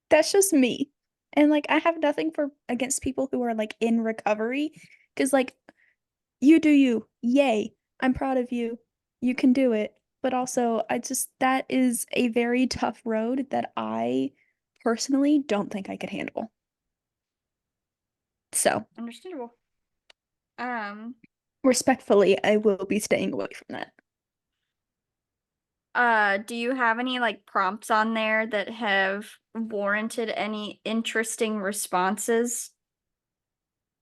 [SPEAKER 2] That's just me. And like I have nothing for against people who are like in recovery because like you do you. Yay. I'm proud of you. You can do it. But also I just that is a very tough road that I personally don't think I could handle. So,
[SPEAKER 1] Understandable. Um,
[SPEAKER 2] respectfully, I will be staying away from that.
[SPEAKER 1] do you have any like prompts on there that have warranted any interesting responses?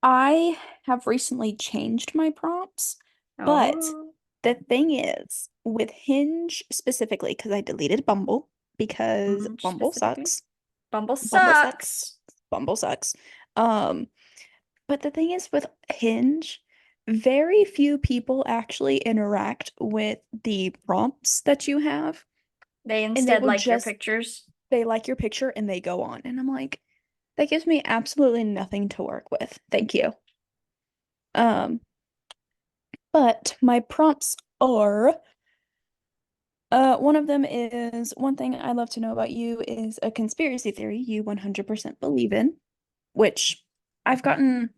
[SPEAKER 2] I have recently changed my prompts, but
[SPEAKER 1] Oh,
[SPEAKER 2] the thing is, with Hinge specifically, because I deleted Bumble because Bumble
[SPEAKER 1] specifically,
[SPEAKER 2] sucks.
[SPEAKER 1] Bumble
[SPEAKER 2] Bumble sucks.
[SPEAKER 1] sucks.
[SPEAKER 2] Bumble sucks. Um, but the thing is with Hinge, very few people actually interact with the prompts that you have,
[SPEAKER 1] They
[SPEAKER 2] and they
[SPEAKER 1] instead
[SPEAKER 2] will
[SPEAKER 1] like your
[SPEAKER 2] just
[SPEAKER 1] pictures.
[SPEAKER 2] they like your picture and they go on. And I'm like, that gives me absolutely nothing to work with. Thank you. Um, but my prompts are one of them is one thing I love to know about you is a conspiracy theory you 100% believe in, which I've gotten,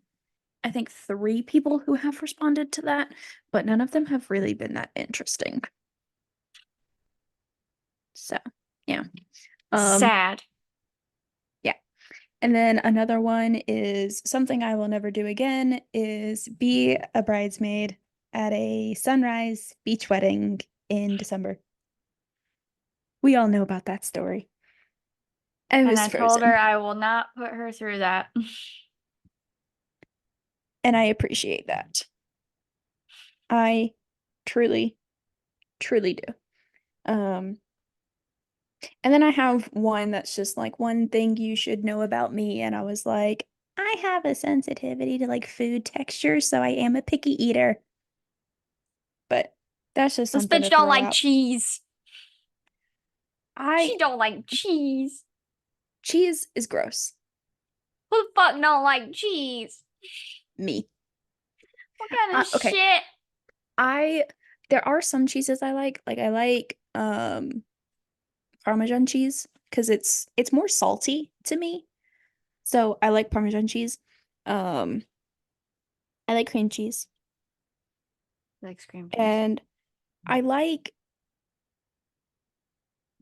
[SPEAKER 2] I think, three people who have responded to that, but none of them have really been that interesting. So, yeah. Um,
[SPEAKER 1] Sad.
[SPEAKER 2] yeah. And then another one is something I will never do again is be a bridesmaid at a sunrise beach wedding in December. We all know about that story. I
[SPEAKER 1] And
[SPEAKER 2] was
[SPEAKER 1] I told
[SPEAKER 2] frozen,
[SPEAKER 1] her I will not put her through that.
[SPEAKER 2] and I appreciate that. I truly, truly do. Um, and then I have one that's just like one thing you should know about me, and I was like, I have a sensitivity to like food texture, so I am a picky eater. But that's just
[SPEAKER 1] This
[SPEAKER 2] something
[SPEAKER 1] bitch
[SPEAKER 2] to
[SPEAKER 1] don't
[SPEAKER 2] throw
[SPEAKER 1] like
[SPEAKER 2] out.
[SPEAKER 1] cheese.
[SPEAKER 2] I
[SPEAKER 1] She don't like cheese.
[SPEAKER 2] cheese is gross.
[SPEAKER 1] Who the fuck don't like cheese?
[SPEAKER 2] Me.
[SPEAKER 1] What kind of
[SPEAKER 2] Okay.
[SPEAKER 1] shit?
[SPEAKER 2] I there are some cheeses I like. Like I like Parmesan cheese because it's more salty to me. So I like Parmesan cheese. Um, I like cream cheese.
[SPEAKER 1] Like cream cheese.
[SPEAKER 2] And I like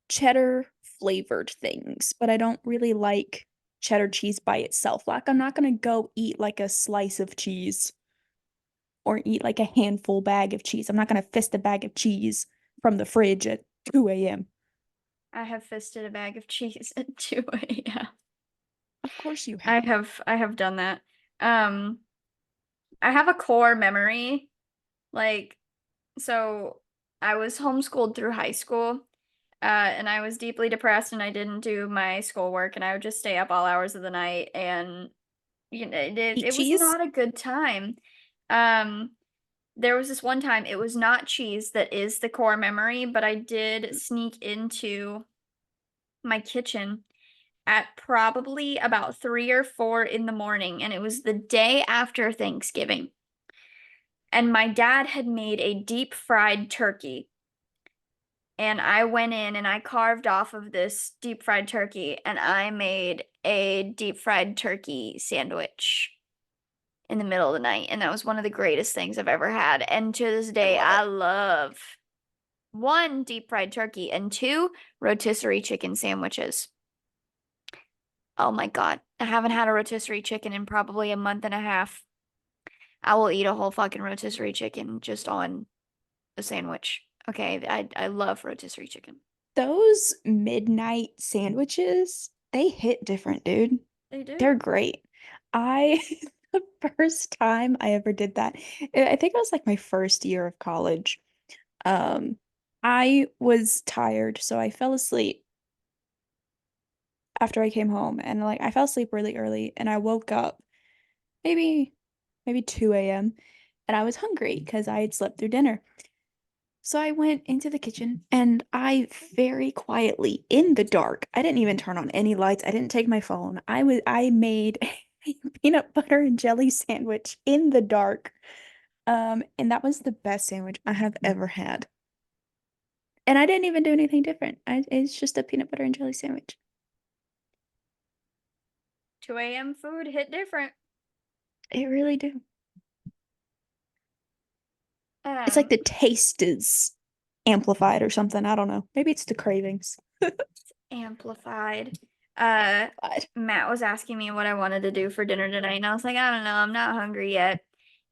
[SPEAKER 2] cheddar flavored things, but I don't really like cheddar cheese by itself. Like I'm not gonna go eat like a slice of cheese or eat like a handful bag of cheese. I'm not gonna fist a bag of cheese from the fridge at 2 a.m.
[SPEAKER 1] I have fisted a bag of cheese at 2 a.m.
[SPEAKER 2] Of course you
[SPEAKER 1] I
[SPEAKER 2] have.
[SPEAKER 1] have I have done that. Um, I have a core memory. Like, so I was homeschooled through high school, and I was deeply depressed and I didn't do my schoolwork and I would just stay up all hours of the night and
[SPEAKER 2] Eat
[SPEAKER 1] it was
[SPEAKER 2] cheese?
[SPEAKER 1] not a good time. Um, there was this one time, it was not cheese that is the core memory, but I did sneak into my kitchen at probably about 3 or 4 in the morning, and it was the day after Thanksgiving. And my dad had made a deep fried turkey. And I went in and I carved off of this deep fried turkey and I made a deep fried turkey sandwich in the middle of the night. And that was one of the greatest things I've ever had. And to this
[SPEAKER 2] I
[SPEAKER 1] day,
[SPEAKER 2] love
[SPEAKER 1] I
[SPEAKER 2] it.
[SPEAKER 1] love one, deep fried turkey, and two, rotisserie chicken sandwiches. Oh my God. I haven't had a rotisserie chicken in probably a month and a half. I will eat a whole fucking rotisserie chicken just on a sandwich. Okay, I love rotisserie chicken.
[SPEAKER 2] Those midnight sandwiches, they hit different, dude.
[SPEAKER 1] They
[SPEAKER 2] They're
[SPEAKER 1] do.
[SPEAKER 2] great. I The first time I ever did that, I think it was like my first year of college. Um, I was tired, so I fell asleep after I came home, and like I fell asleep really early, and I woke up maybe maybe 2 a.m. and I was hungry because I had slept through dinner. So I went into the kitchen and I very quietly in the dark, I didn't even turn on any lights. I didn't take my phone. I made a peanut butter and jelly sandwich in the dark. And that was the best sandwich I have ever had. And I didn't even do anything different. It's just a peanut butter and jelly sandwich.
[SPEAKER 1] 2 a.m. food hit different.
[SPEAKER 2] It really do. It's like
[SPEAKER 1] Um,
[SPEAKER 2] the taste is amplified or something. I don't know. Maybe it's the cravings.
[SPEAKER 1] Amplified. Uh,
[SPEAKER 2] But
[SPEAKER 1] Matt was asking me what I wanted to do for dinner tonight, and I was like, I don't know, I'm not hungry yet.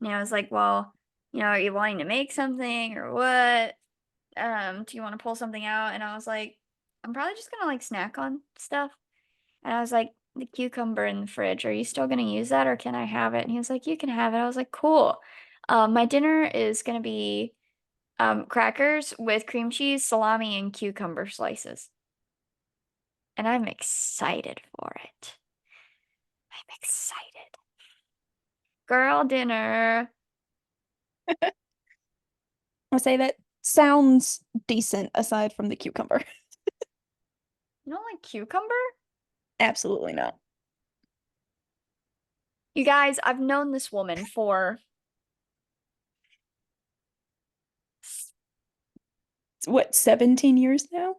[SPEAKER 1] And I was like, well, are you wanting to make something or what? Do you want to pull something out? And I was like, I'm probably just gonna like snack on stuff. And I was like, the cucumber in the fridge, are you still gonna use that or can I have it? And he was like, you can have it. I was like, cool. My dinner is gonna be crackers with cream cheese, salami, and cucumber slices. And I'm excited for it. I'm excited. Girl dinner.
[SPEAKER 2] I'll say that sounds decent aside from the cucumber.
[SPEAKER 1] You don't like cucumber?
[SPEAKER 2] Absolutely not.
[SPEAKER 1] You guys, I've known this woman for
[SPEAKER 2] It's what, 17 years now?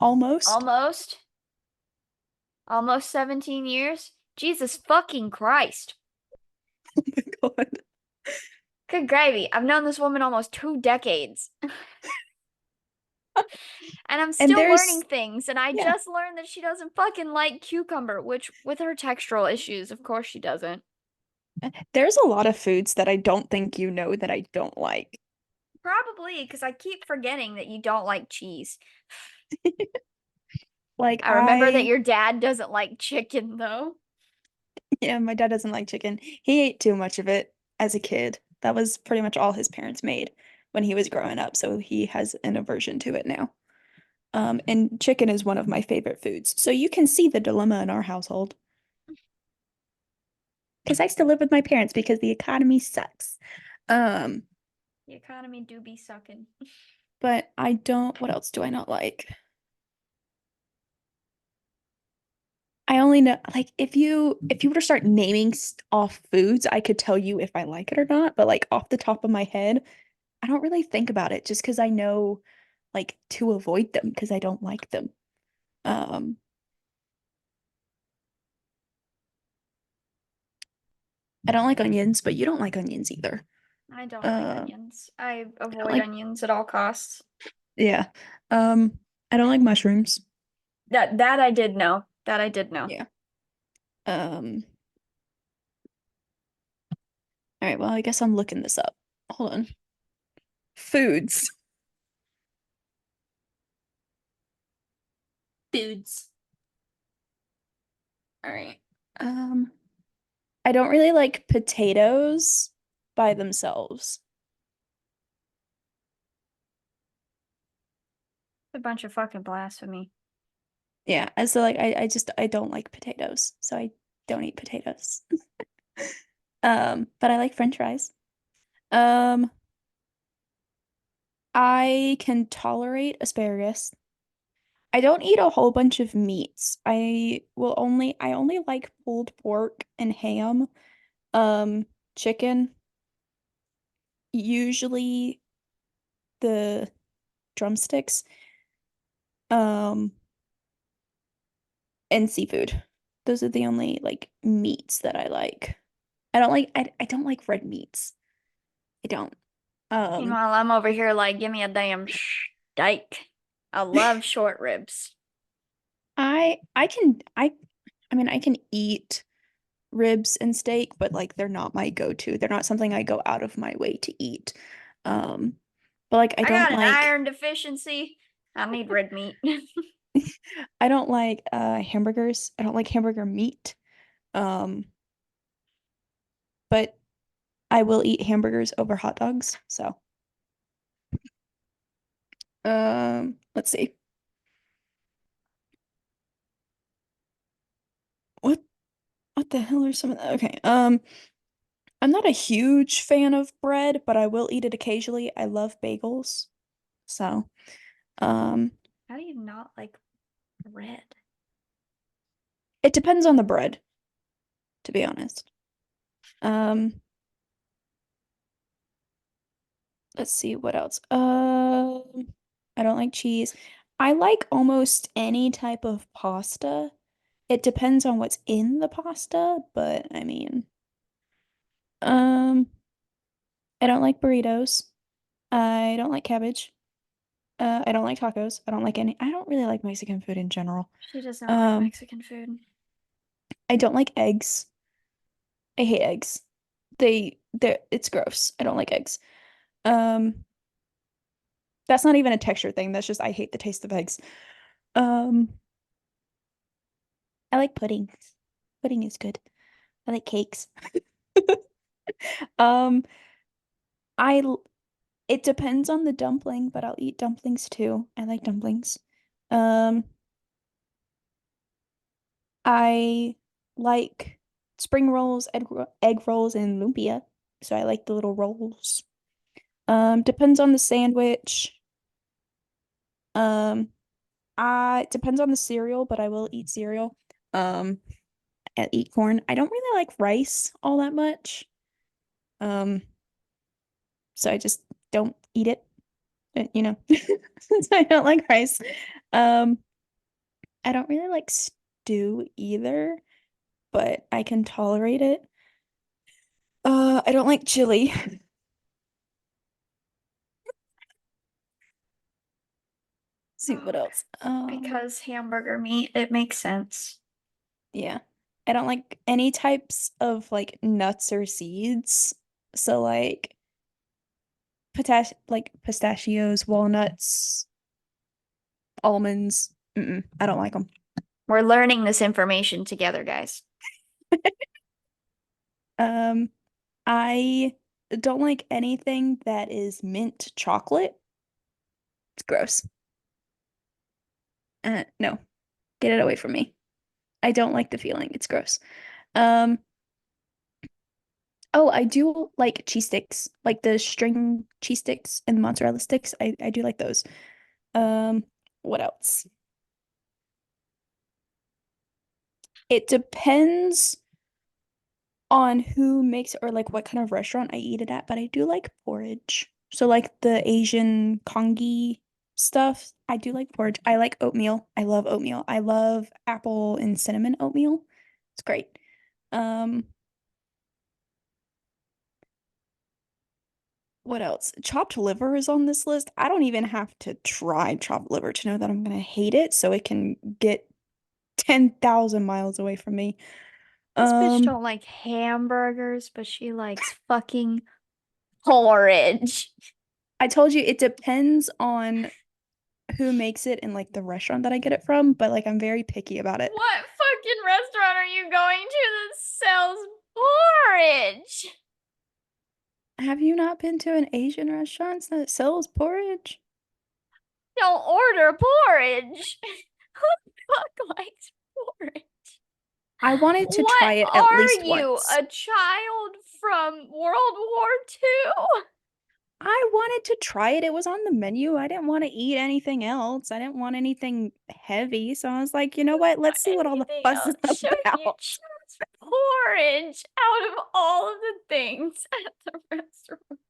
[SPEAKER 2] Almost.
[SPEAKER 1] almost, almost 17 years. Jesus fucking Christ.
[SPEAKER 2] Oh my God.
[SPEAKER 1] Good gravy. I've known this woman almost 2 decades. And I'm
[SPEAKER 2] And
[SPEAKER 1] still learning
[SPEAKER 2] there's,
[SPEAKER 1] things. And I
[SPEAKER 2] yeah,
[SPEAKER 1] just learned that she doesn't fucking like cucumber, which with her textural issues, of course she doesn't.
[SPEAKER 2] there's a lot of foods that I don't think you know that I don't like.
[SPEAKER 1] Probably because I keep forgetting that you don't like cheese.
[SPEAKER 2] Like
[SPEAKER 1] I remember that your dad doesn't like chicken, though.
[SPEAKER 2] yeah, my dad doesn't like chicken. He ate too much of it as a kid. That was pretty much all his parents made when he was growing up, so he has an aversion to it now. And chicken is one of my favorite foods. So you can see the dilemma in our household. Because I still live with my parents because the economy sucks. Um,
[SPEAKER 1] The economy do be sucking.
[SPEAKER 2] but I don't, what else do I not like? I only know like if you were to start naming off foods, I could tell you if I like it or not, but like off the top of my head, I don't really think about it just because I know like to avoid them because I don't like them. Um, I don't like onions, but you don't like onions either.
[SPEAKER 1] I don't like
[SPEAKER 2] Uh,
[SPEAKER 1] onions. I
[SPEAKER 2] I don't
[SPEAKER 1] avoid
[SPEAKER 2] like
[SPEAKER 1] onions at all costs.
[SPEAKER 2] yeah. I don't like mushrooms.
[SPEAKER 1] That I did know. That I did know.
[SPEAKER 2] Yeah. Um, all right, well, I guess I'm looking this up. Hold on. Foods. Foods. All right. Um, I don't really like potatoes by themselves.
[SPEAKER 1] A bunch of fucking blasphemy.
[SPEAKER 2] Yeah, and so like I don't like potatoes, so I don't eat potatoes. But I like French fries. Um, I can tolerate asparagus. I don't eat a whole bunch of meats. I only like pulled pork and ham, um, chicken, usually the drumsticks, um, and seafood. Those are the only like meats that I like. I don't like red meats. I don't. Um,
[SPEAKER 1] Meanwhile, I'm over here like, give me a damn steak. I love short ribs.
[SPEAKER 2] I can I mean I can eat ribs and steak, but like they're not my go-to. They're not something I go out of my way to eat. Um, but like
[SPEAKER 1] I got an iron deficiency. I need red meat.
[SPEAKER 2] I don't like hamburgers. I don't like hamburger meat. Um, but I will eat hamburgers over hot dogs. So, let's see. What what the hell are some of the okay. I'm not a huge fan of bread, but I will eat it occasionally. I love bagels. So, um,
[SPEAKER 1] How do you not like bread?
[SPEAKER 2] it depends on the bread, to be honest. Um, let's see what else. I don't like cheese. I like almost any type of pasta. It depends on what's in the pasta, but I mean, um, I don't like burritos. I don't like cabbage. I don't like tacos. I don't really like Mexican food in general.
[SPEAKER 1] She does not like
[SPEAKER 2] Um,
[SPEAKER 1] Mexican food.
[SPEAKER 2] I don't like eggs. I hate eggs. It's gross. I don't like eggs. Um, that's not even a texture thing. That's just I hate the taste of eggs. Um, I like puddings. Pudding is good. I like cakes. Um, I l- it depends on the dumpling, but I'll eat dumplings too. I like dumplings. Um, I like spring rolls, egg rolls, and lumpia. So I like the little rolls. Depends on the sandwich. Um, it depends on the cereal, but I will eat cereal. Um, I eat corn. I don't really like rice all that much. Um, so I just don't eat it. You know, so I don't like rice. Um, I don't really like stew either, but I can tolerate it. I don't like chili. See what else.
[SPEAKER 1] Because hamburger meat, it makes sense.
[SPEAKER 2] Yeah. I don't like any types of like nuts or seeds. So like pistachios, walnuts, almonds. I don't like them.
[SPEAKER 1] We're learning this information together, guys.
[SPEAKER 2] Um, I don't like anything that is mint chocolate. It's gross. No, get it away from me. I don't like the feeling. It's gross. Um, oh, I do like cheese sticks, like the string cheese sticks and mozzarella sticks. I do like those. Um, what else? It depends on who makes or like what kind of restaurant I eat it at, but I do like porridge. So like the Asian congee stuff, I do like porridge. I like oatmeal. I love oatmeal. I love apple and cinnamon oatmeal. It's great. Um, what else? Chopped liver is on this list. I don't even have to try chopped liver to know that I'm gonna hate it, so it can get 10,000 miles away from me.
[SPEAKER 1] This bitch
[SPEAKER 2] Um,
[SPEAKER 1] don't like hamburgers, but she likes fucking porridge.
[SPEAKER 2] I told you it depends on who makes it and like the restaurant that I get it from, but like I'm very picky about it.
[SPEAKER 1] What fucking restaurant are you going to that sells porridge?
[SPEAKER 2] Have you not been to an Asian restaurant that sells porridge?
[SPEAKER 1] Don't order porridge. Who the fuck likes porridge?
[SPEAKER 2] I wanted to try
[SPEAKER 1] What
[SPEAKER 2] it at
[SPEAKER 1] are
[SPEAKER 2] least
[SPEAKER 1] you,
[SPEAKER 2] once.
[SPEAKER 1] a child from World War II?
[SPEAKER 2] I wanted to try it. It was on the menu. I didn't want to eat anything else. I didn't want anything heavy. So I was like, you know what? Let's see what all the
[SPEAKER 1] Anything
[SPEAKER 2] fuss
[SPEAKER 1] else?
[SPEAKER 2] is
[SPEAKER 1] So you
[SPEAKER 2] about.
[SPEAKER 1] chose porridge out of all of the things at the restaurant.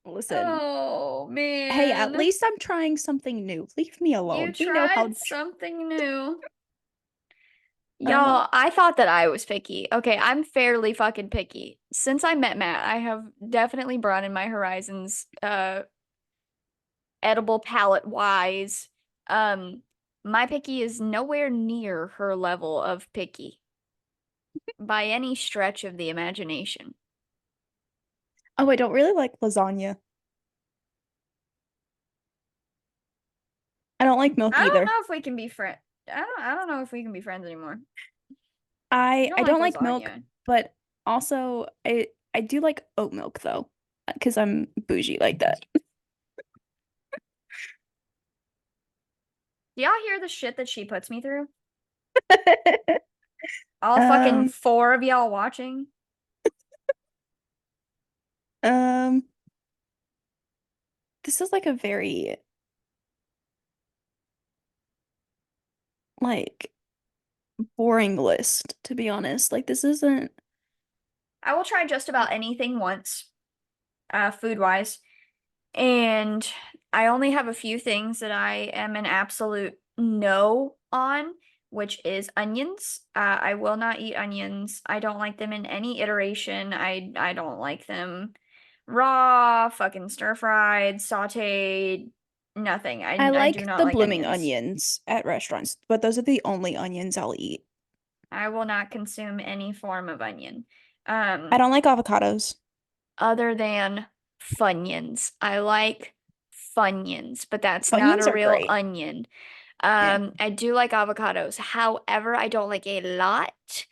[SPEAKER 2] Listen,
[SPEAKER 1] Oh
[SPEAKER 2] hey, at
[SPEAKER 1] man.
[SPEAKER 2] least I'm trying something new. Leave me
[SPEAKER 1] You
[SPEAKER 2] alone. We know how.
[SPEAKER 1] tried something new.
[SPEAKER 2] Uh,
[SPEAKER 1] Y'all, I thought that I was picky. Okay, I'm fairly fucking picky. Since I met Matt, I have definitely broadened my horizons, edible palate wise. Um, my picky is nowhere near her level of picky by any stretch of the imagination.
[SPEAKER 2] oh, I don't really like lasagna. I don't like milk
[SPEAKER 1] I don't
[SPEAKER 2] either.
[SPEAKER 1] know if we can be friend. I don't know if we can be friends anymore. You
[SPEAKER 2] I
[SPEAKER 1] don't
[SPEAKER 2] I
[SPEAKER 1] like
[SPEAKER 2] don't like milk,
[SPEAKER 1] lasagna.
[SPEAKER 2] but Also, I do like oat milk though, because I'm bougie like that.
[SPEAKER 1] Do y'all hear the shit that she puts me through? All fucking
[SPEAKER 2] Um,
[SPEAKER 1] four of y'all watching.
[SPEAKER 2] um, this is like a very like boring list, to be honest. Like this isn't
[SPEAKER 1] I will try just about anything once, food wise. And I only have a few things that I am an absolute no on, which is onions. I will not eat onions. I don't like them in any iteration. I don't like them raw, fucking stir fried, sauteed, nothing.
[SPEAKER 2] I
[SPEAKER 1] I do
[SPEAKER 2] like
[SPEAKER 1] not
[SPEAKER 2] the
[SPEAKER 1] like
[SPEAKER 2] blooming
[SPEAKER 1] onions.
[SPEAKER 2] onions at restaurants, but those are the only onions I'll eat.
[SPEAKER 1] I will not consume any form of onion.
[SPEAKER 2] I
[SPEAKER 1] Um,
[SPEAKER 2] don't like avocados.
[SPEAKER 1] other than Funyuns. I like Funyuns, but that's not
[SPEAKER 2] Onions
[SPEAKER 1] a
[SPEAKER 2] are
[SPEAKER 1] real
[SPEAKER 2] great.
[SPEAKER 1] onion.
[SPEAKER 2] Yeah.
[SPEAKER 1] I do like avocados. However, I don't like a lot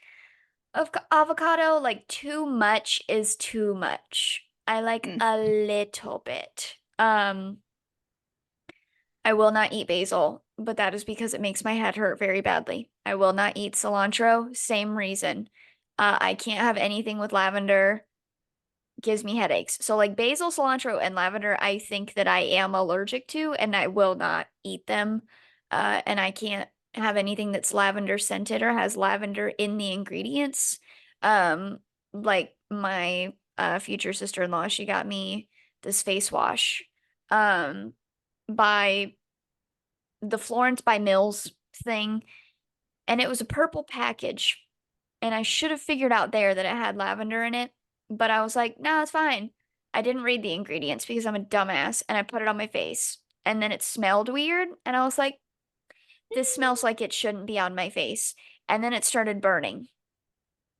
[SPEAKER 1] of avocado. Like too much is too much. I like
[SPEAKER 2] Mm.
[SPEAKER 1] a little bit. I will not eat basil, but that is because it makes my head hurt very badly. I will not eat cilantro, same reason. I can't have anything with lavender, gives me headaches. So like basil, cilantro, and lavender, I think that I am allergic to, and I will not eat them. And I can't have anything that's lavender scented or has lavender in the ingredients. Um, like my future sister-in-law, she got me this face wash um by the Florence by Mills thing, and it was a purple package. And I should have figured out there that it had lavender in it, but I was like, no, it's fine. I didn't read the ingredients because I'm a dumbass and I put it on my face. And then it smelled weird. And I was like, this smells like it shouldn't be on my face. And then it started burning.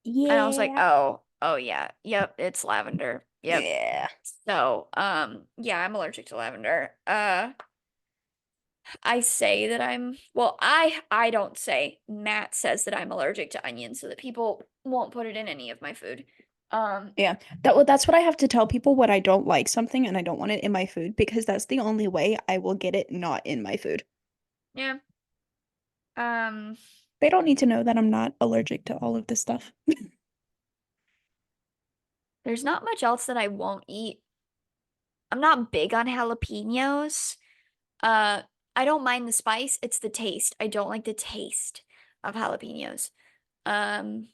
[SPEAKER 1] And I was like,
[SPEAKER 2] Yeah.
[SPEAKER 1] oh yeah, yep, it's lavender. Yep.
[SPEAKER 2] Yeah.
[SPEAKER 1] So, yeah, I'm allergic to lavender. I say that I don't say. Matt says that I'm allergic to onions so that people won't put it in any of my food. Um,
[SPEAKER 2] Yeah. That's what I have to tell people when I don't like something and I don't want it in my food because that's the only way I will get it not in my food.
[SPEAKER 1] yeah. Um,
[SPEAKER 2] They don't need to know that I'm not allergic to all of this stuff.
[SPEAKER 1] there's not much else that I won't eat. I'm not big on jalapenos. Uh, I don't mind the spice, it's the taste. I don't like the taste of jalapenos. Um,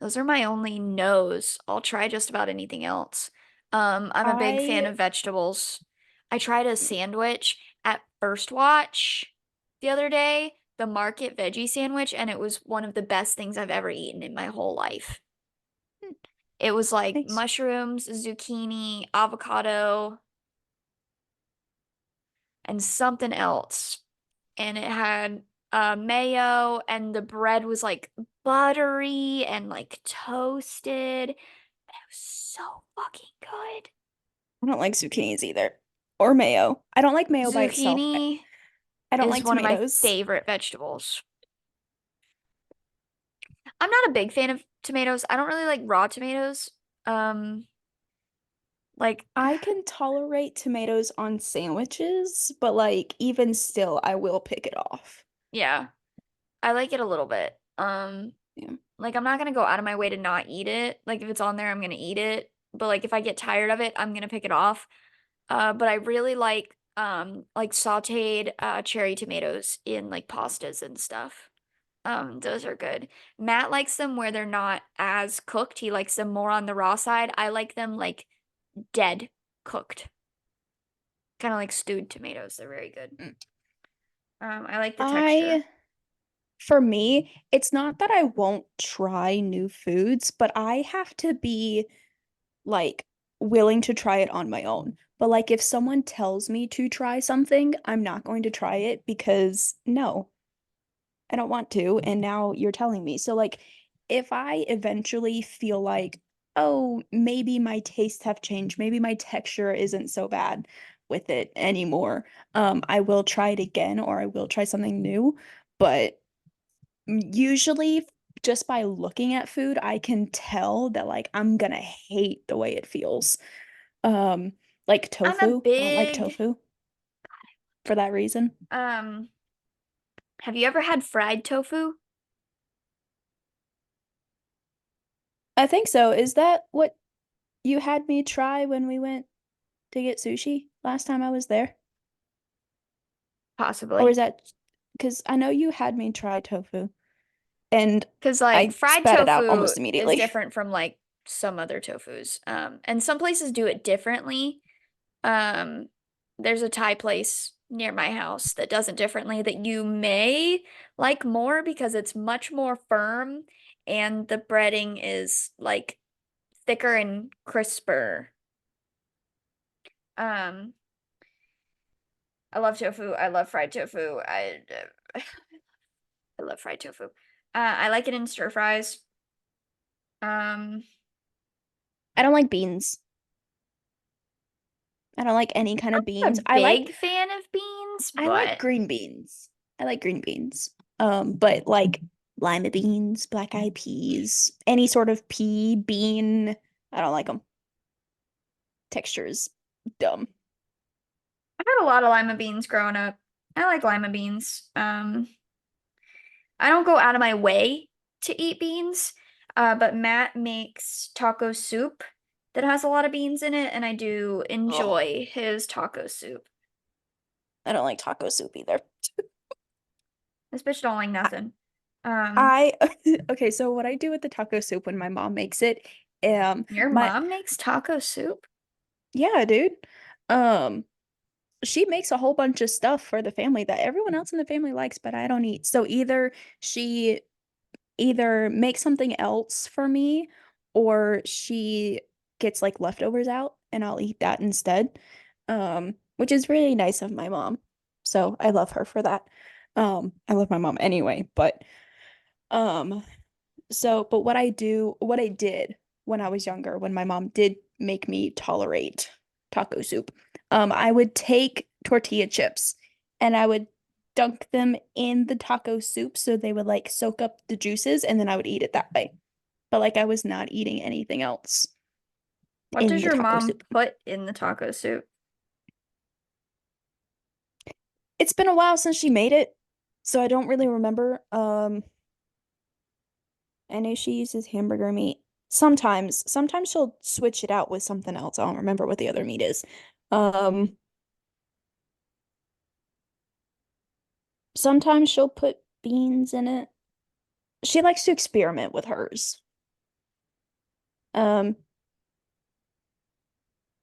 [SPEAKER 1] those are my only no's. I'll try just about anything else. I'm a big fan
[SPEAKER 2] I
[SPEAKER 1] of vegetables. I tried a sandwich at First Watch the other day, the market veggie sandwich, and it was one of the best things I've ever eaten in my whole life. It was like
[SPEAKER 2] Nice.
[SPEAKER 1] mushrooms, zucchini, avocado, and something else. And it had mayo, and the bread was like buttery and like toasted. It was so fucking good.
[SPEAKER 2] I don't like zucchinis either. Or mayo. I don't like mayo by itself.
[SPEAKER 1] Zucchini
[SPEAKER 2] I don't
[SPEAKER 1] is
[SPEAKER 2] like
[SPEAKER 1] one of my
[SPEAKER 2] tomatoes.
[SPEAKER 1] favorite vegetables. I'm not a big fan of tomatoes. I don't really like raw tomatoes. Um, like,
[SPEAKER 2] I can tolerate tomatoes on sandwiches, but like even still, I will pick it off.
[SPEAKER 1] yeah, I like it a little bit.
[SPEAKER 2] Yeah.
[SPEAKER 1] Like I'm not gonna go out of my way to not eat it. Like if it's on there, I'm gonna eat it. But like if I get tired of it, I'm gonna pick it off. But I really like sauteed cherry tomatoes in like pastas and stuff. Those are good. Matt likes them where they're not as cooked. He likes them more on the raw side. I like them like dead cooked. Kind of like stewed tomatoes. They're very good.
[SPEAKER 2] Mm.
[SPEAKER 1] I like the texture.
[SPEAKER 2] I, for me, it's not that I won't try new foods, but I have to be like willing to try it on my own. But like if someone tells me to try something, I'm not going to try it because no, I don't want to. And now you're telling me. So like if I eventually feel like, oh, maybe my tastes have changed, maybe my texture isn't so bad with it anymore, I will try it again or I will try something new. But usually just by looking at food, I can tell that like I'm gonna hate the way it feels. Um, like
[SPEAKER 1] I'm a
[SPEAKER 2] tofu. I don't like
[SPEAKER 1] big
[SPEAKER 2] tofu for that reason.
[SPEAKER 1] um have you ever had fried tofu?
[SPEAKER 2] I think so. Is that what you had me try when we went to get sushi last time I was there? Or is
[SPEAKER 1] Possibly.
[SPEAKER 2] that because I know you had me try tofu and
[SPEAKER 1] Because like
[SPEAKER 2] I
[SPEAKER 1] fried
[SPEAKER 2] spat it out
[SPEAKER 1] tofu
[SPEAKER 2] almost
[SPEAKER 1] is
[SPEAKER 2] immediately.
[SPEAKER 1] different from like some other tofus. And some places do it differently. Um, there's a Thai place near my house that does it differently that you may like more because it's much more firm and the breading is like thicker and crisper. Um, I love tofu. I love fried tofu. I love fried tofu. I like it in stir fries. Um,
[SPEAKER 2] I don't like beans. I don't like any kind of
[SPEAKER 1] I'm
[SPEAKER 2] beans.
[SPEAKER 1] a big fan of beans,
[SPEAKER 2] I like
[SPEAKER 1] but
[SPEAKER 2] green beans. I like green beans. But like lima beans, black eyed peas, any sort of pea, bean, I don't like them. Texture is dumb.
[SPEAKER 1] I had a lot of lima beans growing up. I like lima beans. I don't go out of my way to eat beans, but Matt makes taco soup that has a lot of beans in it, and I do
[SPEAKER 2] Oh,
[SPEAKER 1] enjoy his taco soup.
[SPEAKER 2] I don't like taco soup either.
[SPEAKER 1] This bitch don't like nothing. Um,
[SPEAKER 2] I okay, so what I do with the taco soup when my mom makes it,
[SPEAKER 1] your
[SPEAKER 2] my
[SPEAKER 1] mom makes taco soup?
[SPEAKER 2] yeah, dude. Um, she makes a whole bunch of stuff for the family that everyone else in the family likes, but I don't eat. So she either makes something else for me or she gets like leftovers out and I'll eat that instead. Which is really nice of my mom. So I love her for that. I love my mom anyway, but um but what I did when I was younger, when my mom did make me tolerate taco soup, I would take tortilla chips and I would dunk them in the taco soup so they would like soak up the juices and then I would eat it that way. But like I was not eating anything else
[SPEAKER 1] What
[SPEAKER 2] in
[SPEAKER 1] does
[SPEAKER 2] the
[SPEAKER 1] your
[SPEAKER 2] taco
[SPEAKER 1] mom
[SPEAKER 2] soup.
[SPEAKER 1] put in the taco soup?
[SPEAKER 2] It's been a while since she made it, so I don't really remember. I know she uses hamburger meat. Sometimes she'll switch it out with something else. I don't remember what the other meat is. Um, Sometimes she'll put beans in it. She likes to experiment with hers. Um,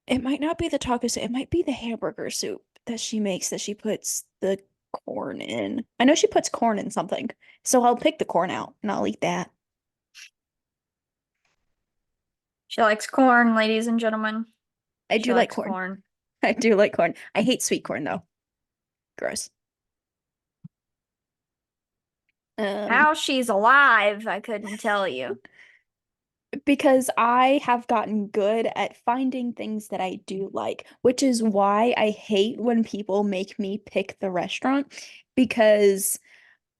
[SPEAKER 2] it might not be the taco soup, it might be the hamburger soup that she makes that she puts the corn in. I know she puts corn in something, so I'll pick the corn out and I'll eat that.
[SPEAKER 1] She likes corn, ladies and gentlemen.
[SPEAKER 2] I
[SPEAKER 1] She
[SPEAKER 2] do like
[SPEAKER 1] likes
[SPEAKER 2] corn.
[SPEAKER 1] corn.
[SPEAKER 2] I do like corn. I hate sweet corn though. Gross. Um,
[SPEAKER 1] How she's alive, I couldn't tell you.
[SPEAKER 2] because I have gotten good at finding things that I do like, which is why I hate when people make me pick the restaurant because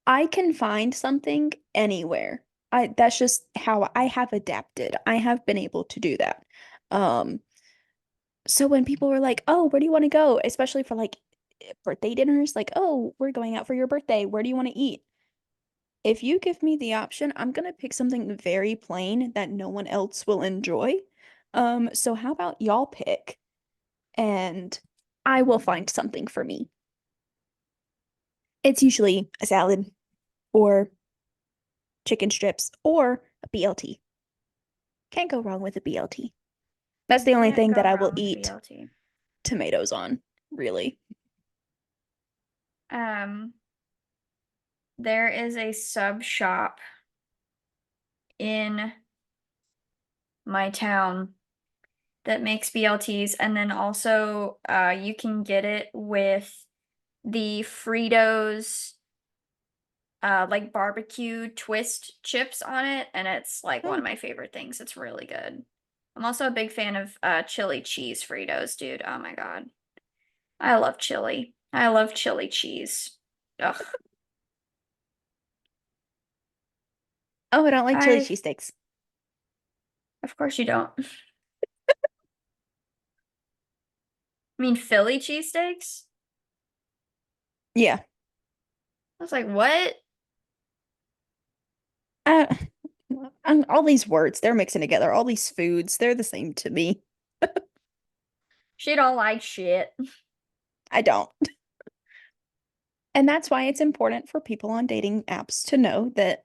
[SPEAKER 2] I can find something anywhere. That's just how I have adapted. I have been able to do that. Um, so when people were like, "Oh, where do you want to go?" Especially for like birthday dinners, like, "Oh, we're going out for your birthday. Where do you want to eat?" If you give me the option, I'm gonna pick something very plain that no one else will enjoy. So how about y'all pick and I will find something for me. It's usually a salad or chicken strips or a BLT. Can't go wrong with a BLT. That's
[SPEAKER 1] You
[SPEAKER 2] the only
[SPEAKER 1] can't
[SPEAKER 2] thing
[SPEAKER 1] go
[SPEAKER 2] that I will
[SPEAKER 1] wrong with a
[SPEAKER 2] eat
[SPEAKER 1] BLT.
[SPEAKER 2] tomatoes on, really.
[SPEAKER 1] Um, there is a sub shop in my town that makes BLTs, and then also you can get it with the Fritos like barbecue twist chips on it, and it's like one
[SPEAKER 2] Hmm.
[SPEAKER 1] of my favorite things. It's really good. I'm also a big fan of chili cheese Fritos, dude. Oh my God. I love chili. I love chili cheese. Ugh.
[SPEAKER 2] Oh, I don't like chili
[SPEAKER 1] I,
[SPEAKER 2] cheesesteaks.
[SPEAKER 1] of course you don't. I mean, Philly cheesesteaks?
[SPEAKER 2] Yeah.
[SPEAKER 1] I was like, what?
[SPEAKER 2] Uh, all these words, they're mixing together. All these foods, they're the same to me.
[SPEAKER 1] She don't like shit.
[SPEAKER 2] I don't. And that's why it's important for people on dating apps to know that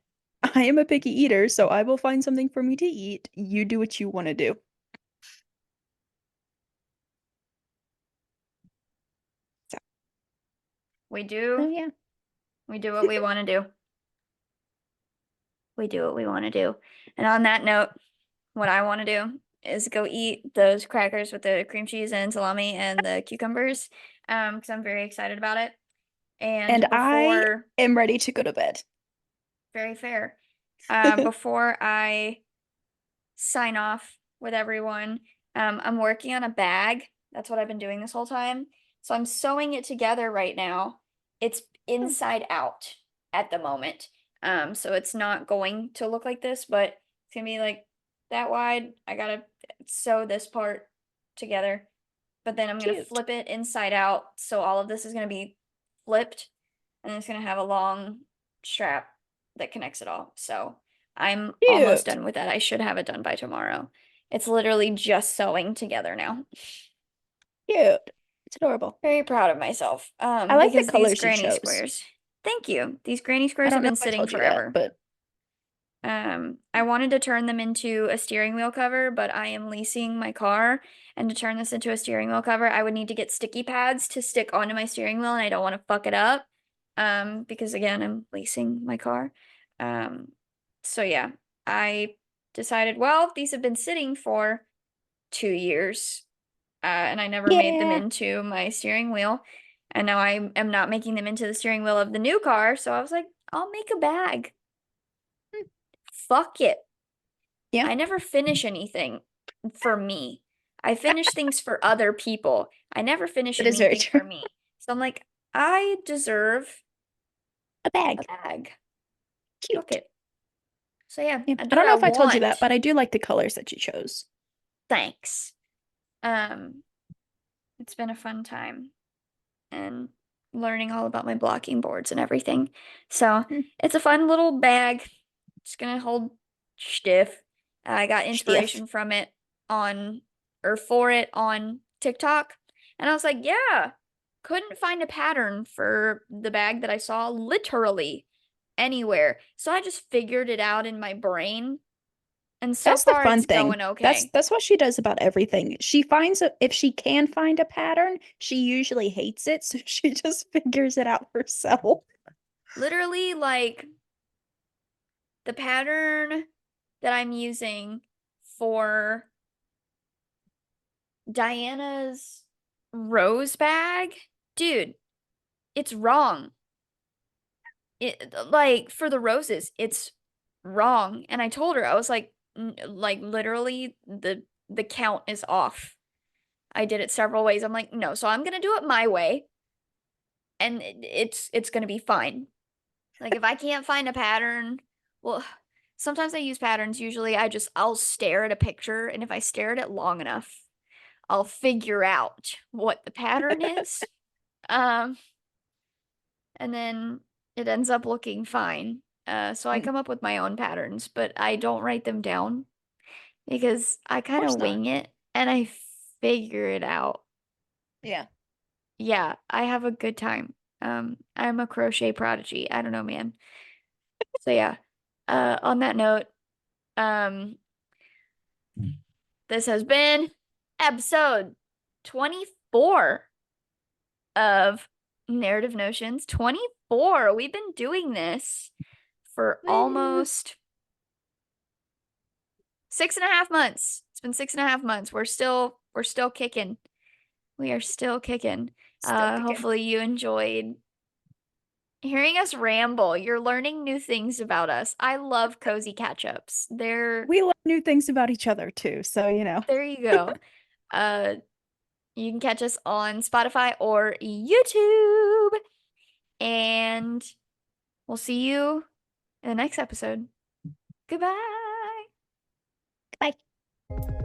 [SPEAKER 2] I am a picky eater, so I will find something for me to eat. You do what you want to do. So,
[SPEAKER 1] We
[SPEAKER 2] oh
[SPEAKER 1] do.
[SPEAKER 2] yeah.
[SPEAKER 1] We do what we want to do. We do what we want to do. And on that note, what I want to do is go eat those crackers with the cream cheese and salami and the cucumbers, because I'm very excited about it.
[SPEAKER 2] And
[SPEAKER 1] And
[SPEAKER 2] I
[SPEAKER 1] before,
[SPEAKER 2] am ready to go to bed.
[SPEAKER 1] very fair, before I sign off with everyone, I'm working on a bag. That's what I've been doing this whole time. So I'm sewing it together right now. It's
[SPEAKER 2] Hmm,
[SPEAKER 1] inside out at the moment. So it's not going to look like this, but it's gonna be like that wide. I gotta sew this part together, but then I'm gonna
[SPEAKER 2] cute.
[SPEAKER 1] flip it inside out. So all of this is gonna be flipped, and it's gonna have a long strap that connects it all. So I'm almost
[SPEAKER 2] Cute.
[SPEAKER 1] done with that. I should have it done by tomorrow. It's literally just sewing together now.
[SPEAKER 2] Cute. It's adorable.
[SPEAKER 1] Very proud of myself.
[SPEAKER 2] I like the
[SPEAKER 1] Because these
[SPEAKER 2] colors you
[SPEAKER 1] granny
[SPEAKER 2] chose.
[SPEAKER 1] squares, thank you. These granny
[SPEAKER 2] I
[SPEAKER 1] squares have
[SPEAKER 2] don't know
[SPEAKER 1] been
[SPEAKER 2] if I
[SPEAKER 1] sitting
[SPEAKER 2] told you that,
[SPEAKER 1] forever.
[SPEAKER 2] but
[SPEAKER 1] I wanted to turn them into a steering wheel cover, but I am leasing my car, and to turn this into a steering wheel cover, I would need to get sticky pads to stick onto my steering wheel, and I don't want to fuck it up. Because again, I'm leasing my car. Um, so yeah, I decided, well, these have been sitting for 2 years, and I never made them
[SPEAKER 2] yeah.
[SPEAKER 1] into my steering wheel, and now I am not making them into the steering wheel of the new car, so I was like, I'll make a bag.
[SPEAKER 2] Hmm,
[SPEAKER 1] Fuck it.
[SPEAKER 2] yeah,
[SPEAKER 1] I never finish anything for me. I finish things for other people. I never finish
[SPEAKER 2] that is very
[SPEAKER 1] anything
[SPEAKER 2] true.
[SPEAKER 1] for me. So I'm like, I deserve
[SPEAKER 2] A
[SPEAKER 1] a
[SPEAKER 2] bag.
[SPEAKER 1] bag. Fuck
[SPEAKER 2] Cute.
[SPEAKER 1] it. So yeah,
[SPEAKER 2] Yeah.
[SPEAKER 1] I
[SPEAKER 2] I
[SPEAKER 1] do
[SPEAKER 2] don't
[SPEAKER 1] what
[SPEAKER 2] know
[SPEAKER 1] I
[SPEAKER 2] if I told you that,
[SPEAKER 1] want.
[SPEAKER 2] but I do like the colors that you chose.
[SPEAKER 1] Thanks. Um, it's been a fun time and learning all about my blocking boards and everything. So
[SPEAKER 2] Hmm,
[SPEAKER 1] it's a fun little bag. Just gonna hold stiff. I got
[SPEAKER 2] stiff.
[SPEAKER 1] inspiration from it on or for it on TikTok. And I was like, yeah, couldn't find a pattern for the bag that I saw literally anywhere. So I just figured it out in my brain. And so
[SPEAKER 2] That's the
[SPEAKER 1] far
[SPEAKER 2] fun
[SPEAKER 1] it's
[SPEAKER 2] thing.
[SPEAKER 1] going
[SPEAKER 2] That's
[SPEAKER 1] okay.
[SPEAKER 2] that's what she does about everything. She finds if she can find a pattern, she usually hates it, so she just figures it out herself.
[SPEAKER 1] Literally, like the pattern that I'm using for Diana's rose bag, dude, it's wrong. It like for the roses, it's wrong. And I told her, I was like, like literally the count is off. I did it several ways. I'm like, no, so I'm gonna do it my way, and it's gonna be fine. Like if I can't find a pattern, well, sometimes I use patterns. Usually I'll stare at a picture, and if I stare at it long enough, I'll figure out what the pattern is. Um, and then it ends up looking fine. So I
[SPEAKER 2] Mm,
[SPEAKER 1] come up with my own patterns, but I don't write them down because I
[SPEAKER 2] of
[SPEAKER 1] kind
[SPEAKER 2] course
[SPEAKER 1] of
[SPEAKER 2] not.
[SPEAKER 1] wing it and I figure it out.
[SPEAKER 2] Yeah.
[SPEAKER 1] Yeah, I have a good time. I'm a crochet prodigy. I don't know, man. So yeah. On that note, um, this has been episode 24 of Narrative Notions. 24. We've been doing this for
[SPEAKER 2] Woo.
[SPEAKER 1] almost 6.5 months. It's been 6.5 months. We're still kicking. We are still kicking.
[SPEAKER 2] Still kicking.
[SPEAKER 1] Hopefully you enjoyed hearing us ramble. You're learning new things about us. I love cozy catch-ups.
[SPEAKER 2] We love new things about each other too, so
[SPEAKER 1] There you go. Uh, you can catch us on Spotify or YouTube. And we'll see you in the next episode. Goodbye.
[SPEAKER 2] Bye.